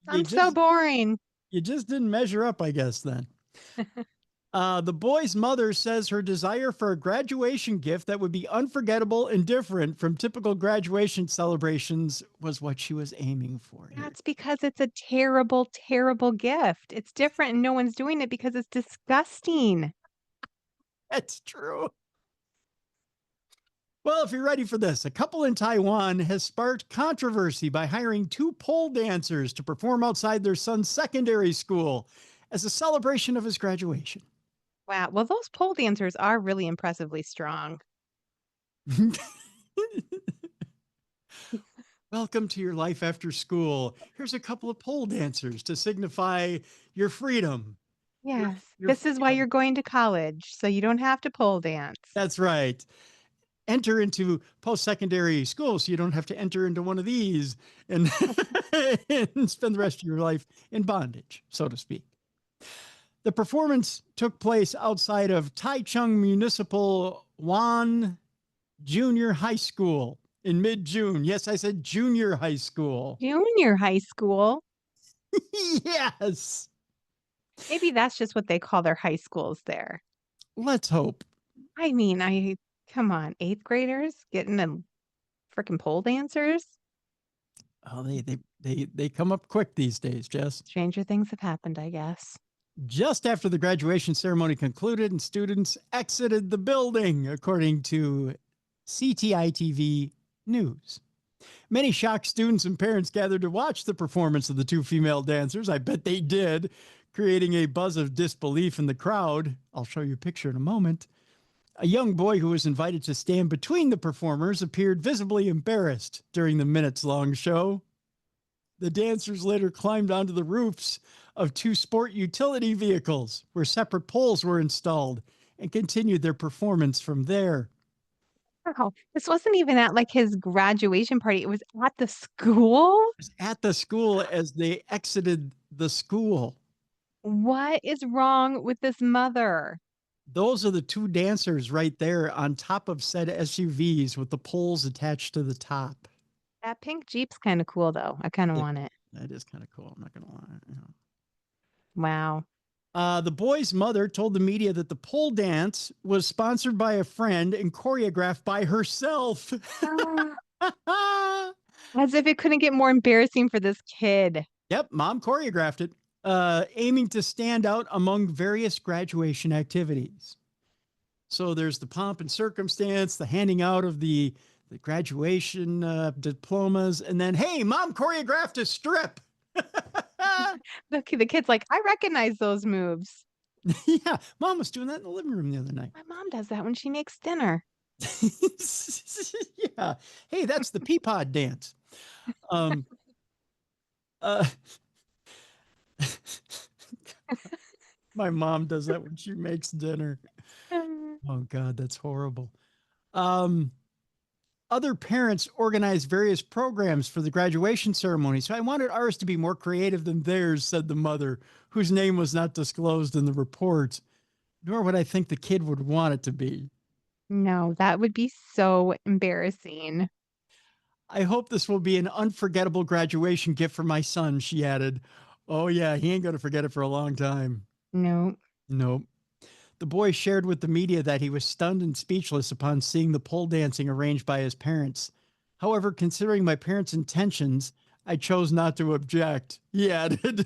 [SPEAKER 2] I'm so boring.
[SPEAKER 1] You just didn't measure up, I guess, then. The boy's mother says her desire for a graduation gift that would be unforgettable and different from typical graduation celebrations was what she was aiming for.
[SPEAKER 2] That's because it's a terrible, terrible gift. It's different and no one's doing it because it's disgusting.
[SPEAKER 1] That's true. Well, if you're ready for this, a couple in Taiwan has sparked controversy by hiring two pole dancers to perform outside their son's secondary school as a celebration of his graduation.
[SPEAKER 2] Wow. Well, those pole dancers are really impressively strong.
[SPEAKER 1] Welcome to your life after school. Here's a couple of pole dancers to signify your freedom.
[SPEAKER 2] Yes. This is why you're going to college, so you don't have to pole dance.
[SPEAKER 1] That's right. Enter into post-secondary school so you don't have to enter into one of these and, and spend the rest of your life in bondage, so to speak. The performance took place outside of Taichung Municipal Wan Junior High School in mid-June. Yes, I said junior high school.
[SPEAKER 2] Junior high school?
[SPEAKER 1] Yes.
[SPEAKER 2] Maybe that's just what they call their high schools there.
[SPEAKER 1] Let's hope.
[SPEAKER 2] I mean, come on, 8th graders getting a freaking pole dancers?
[SPEAKER 1] Oh, they come up quick these days, Jess.
[SPEAKER 2] Stranger things have happened, I guess.
[SPEAKER 1] Just after the graduation ceremony concluded and students exited the building, according to CTI-TV News. Many shocked students and parents gathered to watch the performance of the two female dancers. I bet they did. creating a buzz of disbelief in the crowd. I'll show you a picture in a moment. A young boy who was invited to stand between the performers appeared visibly embarrassed during the minutes-long show. The dancers later climbed onto the roofs of 2 sport utility vehicles where separate poles were installed and continued their performance from there.
[SPEAKER 2] Wow. This wasn't even at like his graduation party. It was at the school.
[SPEAKER 1] It was at the school as they exited the school.
[SPEAKER 2] What is wrong with this mother?
[SPEAKER 1] Those are the 2 dancers right there on top of said SUVs with the poles attached to the top.
[SPEAKER 2] That pink Jeep's kind of cool though. I kind of want it.
[SPEAKER 1] That is kind of cool. I'm not going to lie. You know.
[SPEAKER 2] Wow.
[SPEAKER 1] The boy's mother told the media that the pole dance was sponsored by a friend and choreographed by herself.
[SPEAKER 2] As if it couldn't get more embarrassing for this kid.
[SPEAKER 1] Yep, mom choreographed it, aiming to stand out among various graduation activities. So there's the pomp and circumstance, the handing out of the graduation diplomas, and then, hey, mom choreographed a strip.
[SPEAKER 2] The kid's like, I recognize those moves.
[SPEAKER 1] Yeah, mom was doing that in the living room the other night.
[SPEAKER 2] My mom does that when she makes dinner.
[SPEAKER 1] Yeah. Hey, that's the pea pod dance. My mom does that when she makes dinner. Oh God, that's horrible. Other parents organized various programs for the graduation ceremony, so I wanted ours to be more creative than theirs, said the mother, whose name was not disclosed in the report, nor would I think the kid would want it to be.
[SPEAKER 2] No, that would be so embarrassing.
[SPEAKER 1] I hope this will be an unforgettable graduation gift for my son, she added. Oh yeah, he ain't going to forget it for a long time.
[SPEAKER 2] No.
[SPEAKER 1] Nope. The boy shared with the media that he was stunned and speechless upon seeing the pole dancing arranged by his parents. However, considering my parents' intentions, I chose not to object, he added.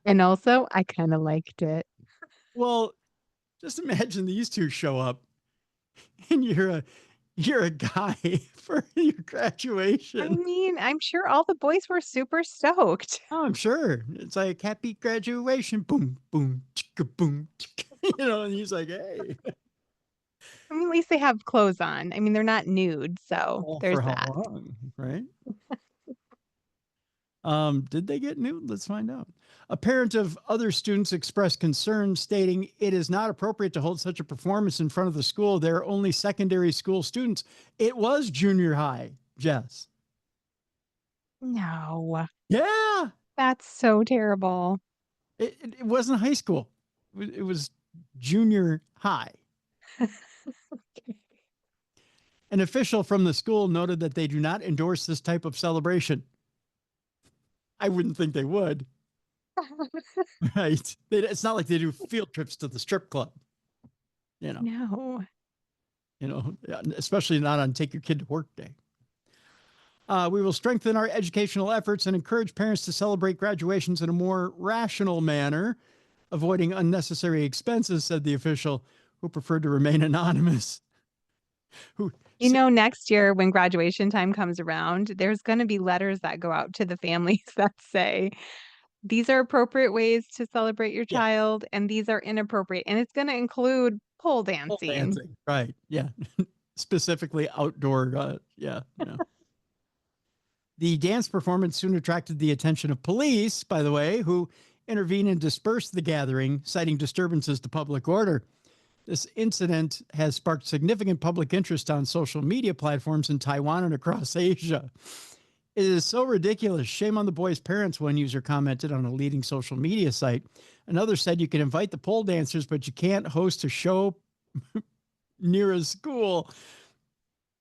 [SPEAKER 2] And also, I kind of liked it.
[SPEAKER 1] Well, just imagine these 2 show up and you're a guy for your graduation.
[SPEAKER 2] I mean, I'm sure all the boys were super stoked.
[SPEAKER 1] Oh, I'm sure. It's like happy graduation. Boom, boom, chicka, boom, chicka. You know, and he's like, hey.
[SPEAKER 2] I mean, at least they have clothes on. I mean, they're not nude, so
[SPEAKER 1] Well,
[SPEAKER 2] there's
[SPEAKER 1] for how
[SPEAKER 2] that.
[SPEAKER 1] long, right? Did they get nude? Let's find out. A parent of other students expressed concern, stating it is not appropriate to hold such a performance in front of the school. They're only secondary school students. It was junior high, Jess.
[SPEAKER 2] No,
[SPEAKER 1] Yeah.
[SPEAKER 2] that's so terrible.
[SPEAKER 1] It wasn't high school. It was junior high.
[SPEAKER 2] Okay.
[SPEAKER 1] An official from the school noted that they do not endorse this type of celebration. I wouldn't think they would. Right. It's not like they do field trips to the strip club. You know.
[SPEAKER 2] No.
[SPEAKER 1] You know, especially not on Take Your Kid to Work Day. We will strengthen our educational efforts and encourage parents to celebrate graduations in a more rational manner, avoiding unnecessary expenses, said the official, who preferred to remain anonymous.
[SPEAKER 2] You know, next year when graduation time comes around, there's going to be letters that go out to the families that say, these are appropriate ways to celebrate your child, and these are inappropriate. And it's going to include pole dancing.
[SPEAKER 1] Pole dancing, right. Yeah. Specifically outdoor. Yeah. The dance performance soon attracted the attention of police, by the way, who intervened and dispersed the gathering, citing disturbances to public order. This incident has sparked significant public interest on social media platforms in Taiwan and across Asia. It is so ridiculous. Shame on the boy's parents, one user commented on a leading social media site. Another said you can invite the pole dancers, but you can't host a show near a school.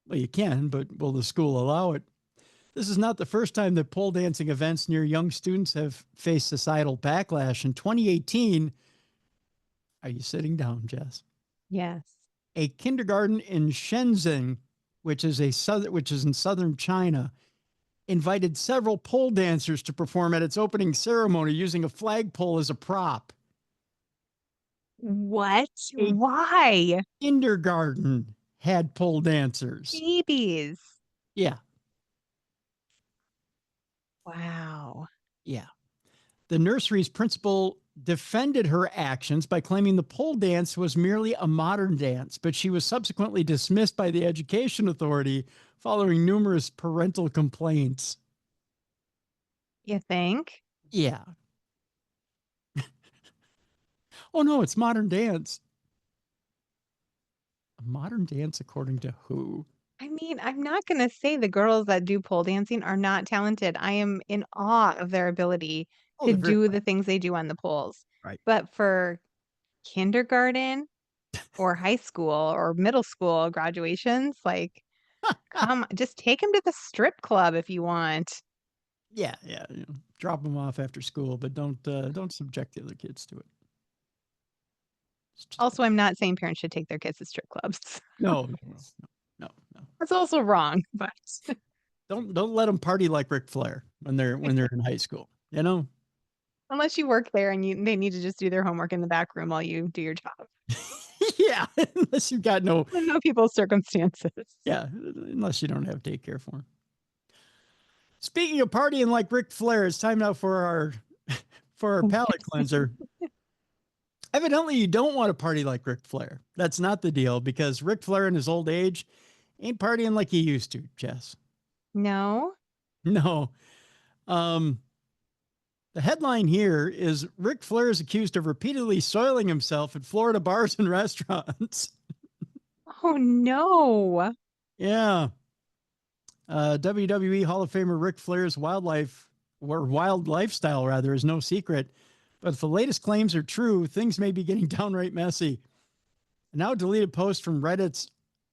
[SPEAKER 1] Well, you can, but will the school allow it? This is not the first time that pole dancing events near young students have faced societal backlash. In 2018, are you sitting down, Jess?
[SPEAKER 2] Yes.
[SPEAKER 1] A kindergarten in Shenzhen, which is in southern China, invited several pole dancers to perform at its opening ceremony using a flagpole as a prop.
[SPEAKER 2] What? Why?
[SPEAKER 1] Kindergarten had pole dancers.
[SPEAKER 2] Babies.
[SPEAKER 1] Yeah.
[SPEAKER 2] Wow.
[SPEAKER 1] Yeah. The nursery's principal defended her actions by claiming the pole dance was merely a modern dance, but she was subsequently dismissed by the education authority following numerous parental complaints.
[SPEAKER 2] You think?
[SPEAKER 1] Yeah. Oh, no, it's modern dance. A modern dance according to who?
[SPEAKER 2] I mean, I'm not gonna say the girls that do pole dancing are not talented. I am in awe of their ability
[SPEAKER 1] Oh,
[SPEAKER 2] to
[SPEAKER 1] they're very
[SPEAKER 2] do the things they do on the poles.
[SPEAKER 1] right.
[SPEAKER 2] But for kindergarten or high school or middle school graduations, like, just take them to the strip club if you want.
[SPEAKER 1] Yeah, yeah. Drop them off after school, but don't subject the other kids to it. It's just
[SPEAKER 2] Also, I'm not saying parents should take their kids to strip clubs.
[SPEAKER 1] no.
[SPEAKER 2] That's also wrong, but
[SPEAKER 1] Don't let them party like Ric Flair when they're in high school.
[SPEAKER 2] unless you work there and they need to just do their homework in the back room while you do your job.
[SPEAKER 1] Yeah, unless you've got no.
[SPEAKER 2] I know people's circumstances.
[SPEAKER 1] Yeah, unless you don't have daycare for them. Speaking of partying like Ric Flair, it's time now for our palate cleanser. Evidently, you don't want to party like Ric Flair. That's not the deal because Ric Flair in his old age ain't partying like he used to, Jess.
[SPEAKER 2] No?
[SPEAKER 1] No. The headline here is Ric Flair is accused of repeatedly soiling himself at Florida bars and restaurants.
[SPEAKER 2] Oh, no.
[SPEAKER 1] Yeah. WWE Hall of Famer Ric Flair's wild lifestyle rather is no secret. But if the latest claims are true, things may be getting downright messy. A now deleted post from Reddit's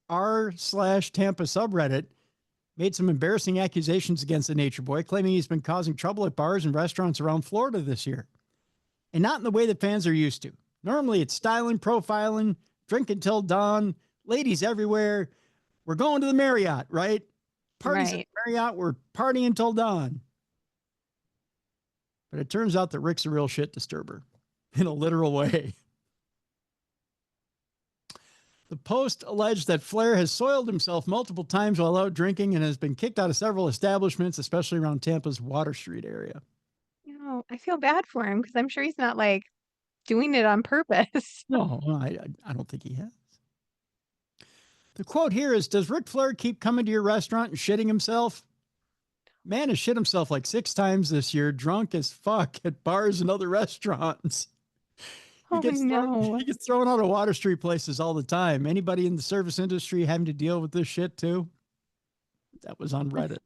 [SPEAKER 1] r/Tampa subreddit made some embarrassing accusations against the Nature Boy, claiming he's been causing trouble at bars and restaurants around Florida this year. And not in the way that fans are used to. Normally it's styling, profiling, drink until dawn, ladies everywhere. We're going to the Marriott, right? Parties at the Marriott, we're partying until dawn. But it turns out that Rick's a real shit disturber in a literal way. The post alleged that Flair has soiled himself multiple times while out drinking and has been kicked out of several establishments, especially around Tampa's Water Street area.
[SPEAKER 2] I feel bad for him because I'm sure he's not like doing it on purpose.
[SPEAKER 1] No, I don't think he has. The quote here is, does Ric Flair keep coming to your restaurant and shitting himself? Man has shit himself like 6 times this year, drunk as fuck at bars and other restaurants. He gets thrown out of Water Street places all the time. Anybody in the service industry having to deal with this shit too? That was on Reddit.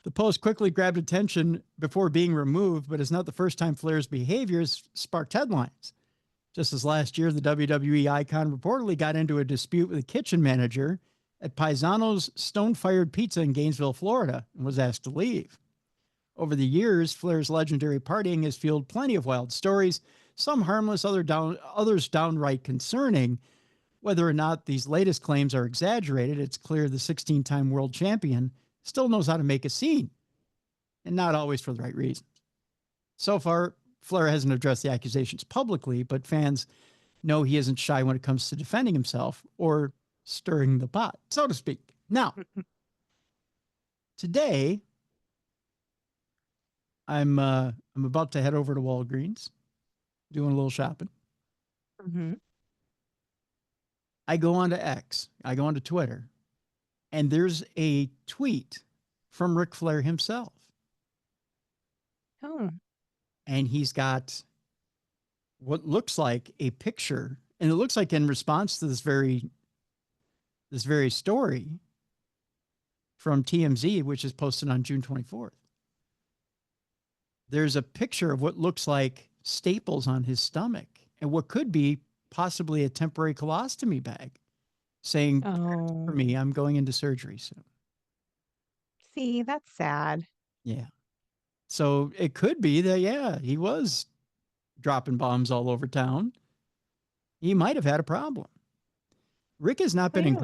[SPEAKER 1] The post quickly grabbed attention before being removed, but it's not the first time Flair's behavior has sparked headlines. Just as last year, the WWE icon reportedly got into a dispute with a kitchen manager at Paisano's Stone-Fired Pizza in Gainesville, Florida, and was asked to leave. Over the years, Flair's legendary partying has fueled plenty of wild stories, some harmless, others downright concerning. Whether or not these latest claims are exaggerated, it's clear the 16-time world champion still knows how to make a scene, and not always for the right reasons. So far, Flair hasn't addressed the accusations publicly, but fans know he isn't shy when it comes to defending himself or stirring the pot, so to speak. Now, today, I'm about to head over to Walgreens, doing a little shopping.
[SPEAKER 2] Mm-hmm.
[SPEAKER 1] I go onto X, I go onto Twitter, and there's a tweet from Ric Flair himself.
[SPEAKER 2] Oh.
[SPEAKER 1] And he's got what looks like a picture, and it looks like in response to this very story from TMZ, which is posted on June 24th. There's a picture of what looks like staples on his stomach and what could be possibly a temporary colostomy bag saying, for me, I'm going into surgery soon.
[SPEAKER 2] See, that's sad.
[SPEAKER 1] Yeah. So it could be that, yeah, he was dropping bombs all over town. He might have had a problem. Rick has not been in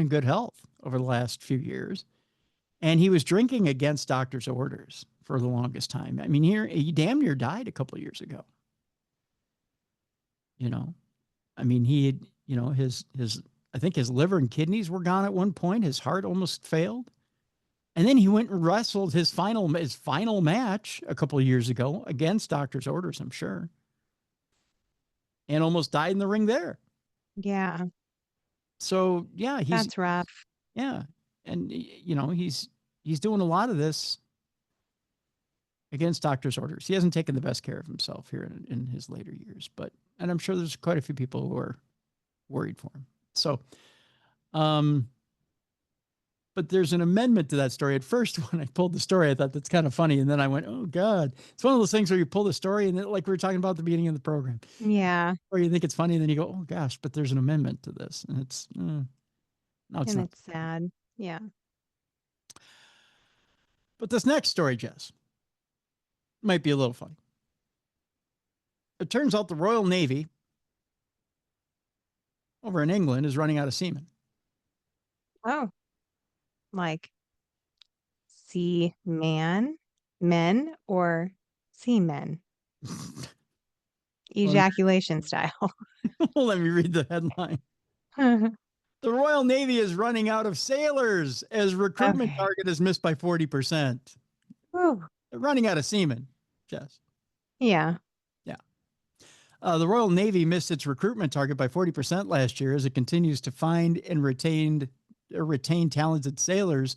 [SPEAKER 1] good health over the last few years. And he was drinking against doctor's orders for the longest time. I mean, he damn near died a couple of years ago. I mean, he had, I think his liver and kidneys were gone at one point. His heart almost failed. And then he went and wrestled his final match a couple of years ago against doctor's orders, I'm sure, and almost died in the ring there.
[SPEAKER 2] Yeah.
[SPEAKER 1] So yeah,
[SPEAKER 2] That's rough.
[SPEAKER 1] yeah, and he's doing a lot of this against doctor's orders. He hasn't taken the best care of himself here in his later years, and I'm sure there's quite a few people who are worried for him. So, but there's an amendment to that story. At first, when I pulled the story, I thought that's kind of funny. And then I went, oh, God. It's one of those things where you pull the story and then, like we were talking about at the beginning of the program.
[SPEAKER 2] Yeah.
[SPEAKER 1] Or you think it's funny and then you go, oh, gosh, but there's an amendment to this. And it's, no, it's not.
[SPEAKER 2] It's sad. Yeah.
[SPEAKER 1] But this next story, Jess, might be a little funny. It turns out the Royal Navy over in England is running out of seamen.
[SPEAKER 2] Oh. Like seaman, men, or seamen? Ejaculation style.
[SPEAKER 1] Let me read the headline. The Royal Navy is running out of sailors as recruitment target is missed by 40%.
[SPEAKER 2] Whew.
[SPEAKER 1] They're running out of seamen, Jess.
[SPEAKER 2] Yeah.
[SPEAKER 1] Yeah. The Royal Navy missed its recruitment target by 40% last year as it continues to find and retain talented sailors.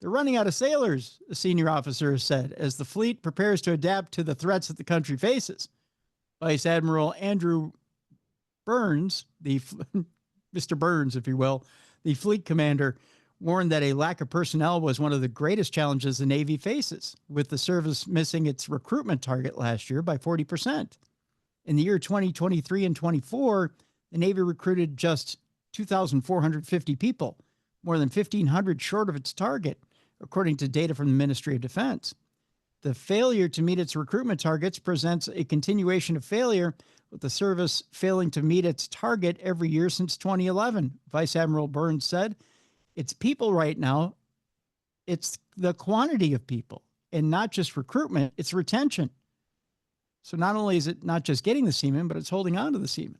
[SPEAKER 1] They're running out of sailors, a senior officer has said, as the fleet prepares to adapt to the threats that the country faces. Vice Admiral Andrew Burns, Mr. Burns, if you will, the fleet commander, warned that a lack of personnel was one of the greatest challenges the Navy faces, with the service missing its recruitment target last year by 40%. In the year 2023 and 24, the Navy recruited just 2,450 people, more than 1,500 short of its target, according to data from the Ministry of Defense. The failure to meet its recruitment targets presents a continuation of failure, with the service failing to meet its target every year since 2011, Vice Admiral Burns said. It's people right now. It's the quantity of people, and not just recruitment, it's retention. So not only is it not just getting the seamen, but it's holding on to the seamen.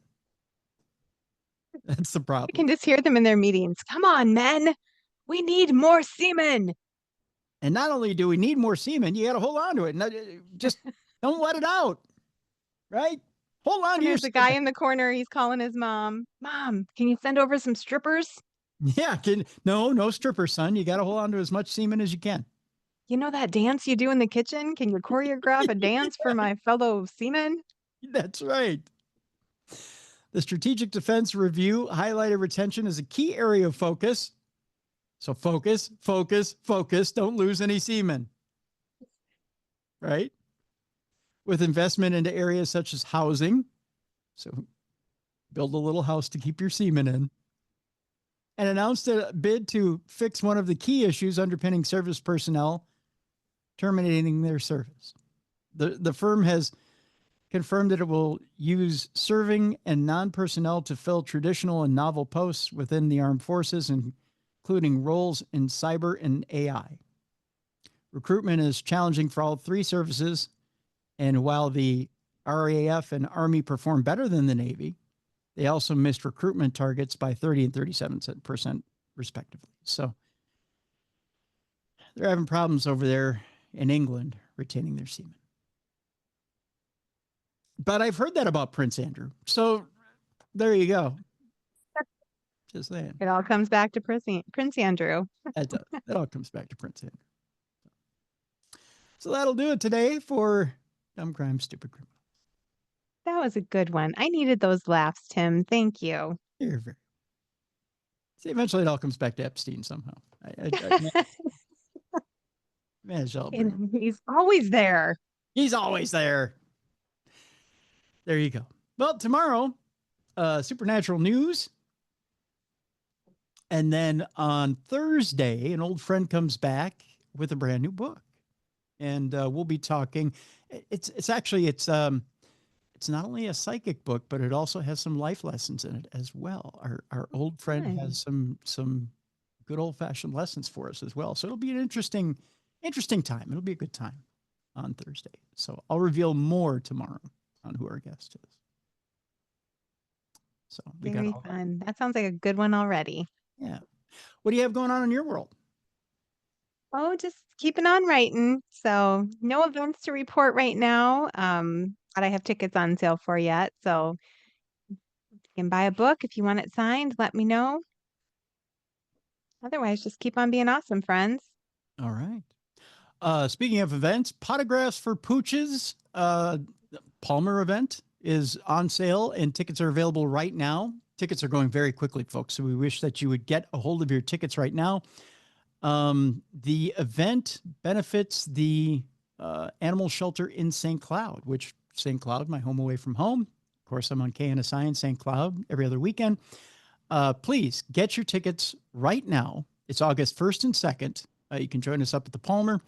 [SPEAKER 1] That's the problem.
[SPEAKER 2] You can just hear them in their meetings. Come on, men. We need more seamen.
[SPEAKER 1] And not only do we need more seamen, you got to hold on to it. Just don't let it out, right? Hold on to your
[SPEAKER 2] There's a guy in the corner. He's calling his mom. Mom, can you send over some strippers?
[SPEAKER 1] Yeah, no strippers, son. You got to hold on to as much semen as you can.
[SPEAKER 2] You know that dance you do in the kitchen? Can you choreograph a dance for my fellow seamen?
[SPEAKER 1] That's right. The Strategic Defense Review highlighted retention as a key area of focus. So focus. Don't lose any seamen. Right? With investment into areas such as housing. So build a little house to keep your seamen in. And announced a bid to fix one of the key issues underpinning service personnel terminating their service. The firm has confirmed that it will use serving and non-personnel to fill traditional and novel posts within the armed forces, including roles in cyber and AI. Recruitment is challenging for all three services, and while the RAF and Army perform better than the Navy, they also missed recruitment targets by 30 and 37% respectively. So they're having problems over there in England retaining their seamen. But I've heard that about Prince Andrew. So there you go. Just saying.
[SPEAKER 2] It all comes back to Prince Andrew.
[SPEAKER 1] It does. It all comes back to Prince Andrew. So that'll do it today for Dumb Crimes, Stupid Criminals.
[SPEAKER 2] That was a good one. I needed those laughs, Tim. Thank you.
[SPEAKER 1] You're very. See, eventually it all comes back to Epstein somehow.
[SPEAKER 2] He's always there.
[SPEAKER 1] He's always there. There you go. Well, tomorrow, supernatural news. And then on Thursday, an old friend comes back with a brand new book. And we'll be talking. It's not only a psychic book, but it also has some life lessons in it as well. Our old friend has some good old fashioned lessons for us as well. So it'll be an interesting time. It'll be a good time on Thursday. So I'll reveal more tomorrow on who our guest is. So we
[SPEAKER 2] Very
[SPEAKER 1] got
[SPEAKER 2] fun. That sounds like a good one already.
[SPEAKER 1] Yeah. What do you have going on in your world?
[SPEAKER 2] Oh, just keeping on writing. So no events to report right now. That I have tickets on sale for yet. So you can buy a book if you want it signed. Let me know. Otherwise, just keep on being awesome, friends.
[SPEAKER 1] All right. Speaking of events, Potographs for Pooches, Palmer event is on sale and tickets are available right now. Tickets are going very quickly, folks. So we wish that you would get a hold of your tickets right now. The event benefits the animal shelter in St. Cloud, which St. Cloud, my home away from home. Of course, I'm on KNSI in St. Cloud every other weekend. Please get your tickets right now. It's August 1st and 2nd. You can join us up at the Palmer.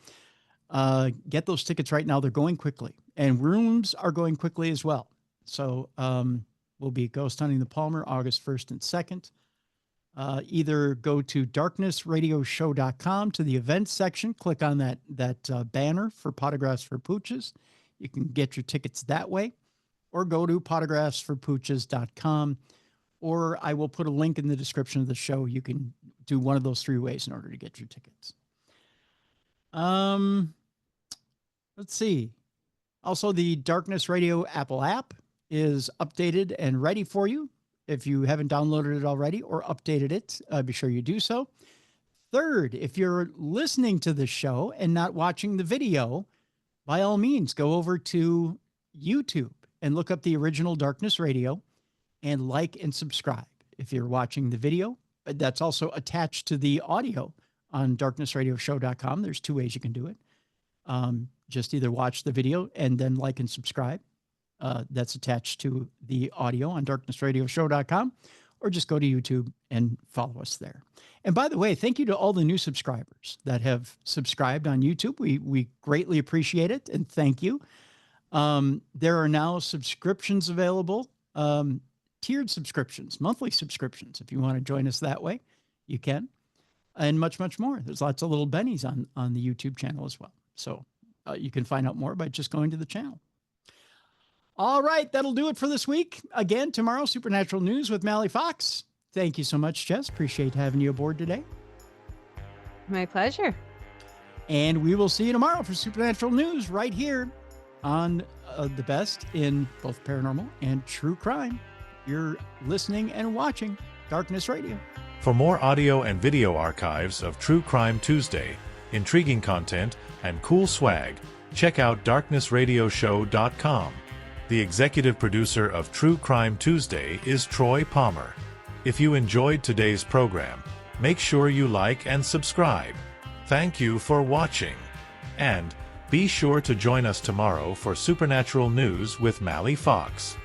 [SPEAKER 1] Get those tickets right now. They're going quickly, and rooms are going quickly as well. So we'll be ghost hunting the Palmer August 1st and 2nd. Either go to darknessradioshow.com to the events section, click on that banner for Potographs for Pooches. You can get your tickets that way, or go to potographsforpooches.com, or I will put a link in the description of the show. You can do one of those three ways in order to get your tickets. Let's see. Also, the Darkness Radio Apple app is updated and ready for you. If you haven't downloaded it already or updated it, be sure you do so. Third, if you're listening to the show and not watching the video, by all means, go over to YouTube and look up the original Darkness Radio and like and subscribe. If you're watching the video, that's also attached to the audio on darknessradioshow.com. There's two ways you can do it. Just either watch the video and then like and subscribe. That's attached to the audio on darknessradioshow.com, or just go to YouTube and follow us there. And by the way, thank you to all the new subscribers that have subscribed on YouTube. We greatly appreciate it, and thank you. There are now subscriptions available, tiered subscriptions, monthly subscriptions. If you want to join us that way, you can, and much, much more. There's lots of little bennies on the YouTube channel as well. So you can find out more by just going to the channel. All right, that'll do it for this week. Again, tomorrow, Supernatural News with Mally Fox. Thank you so much, Jess. Appreciate having you aboard today.
[SPEAKER 2] My pleasure.
[SPEAKER 1] And we will see you tomorrow for Supernatural News right here on the best in both paranormal and true crime. You're listening and watching Darkness Radio.
[SPEAKER 3] For more audio and video archives of True Crime Tuesday, intriguing content, and cool swag, check out darknessradioshow.com. The executive producer of True Crime Tuesday is Troy Palmer. If you enjoyed today's program, make sure you like and subscribe. Thank you for watching. And be sure to join us tomorrow for Supernatural News with Mally Fox.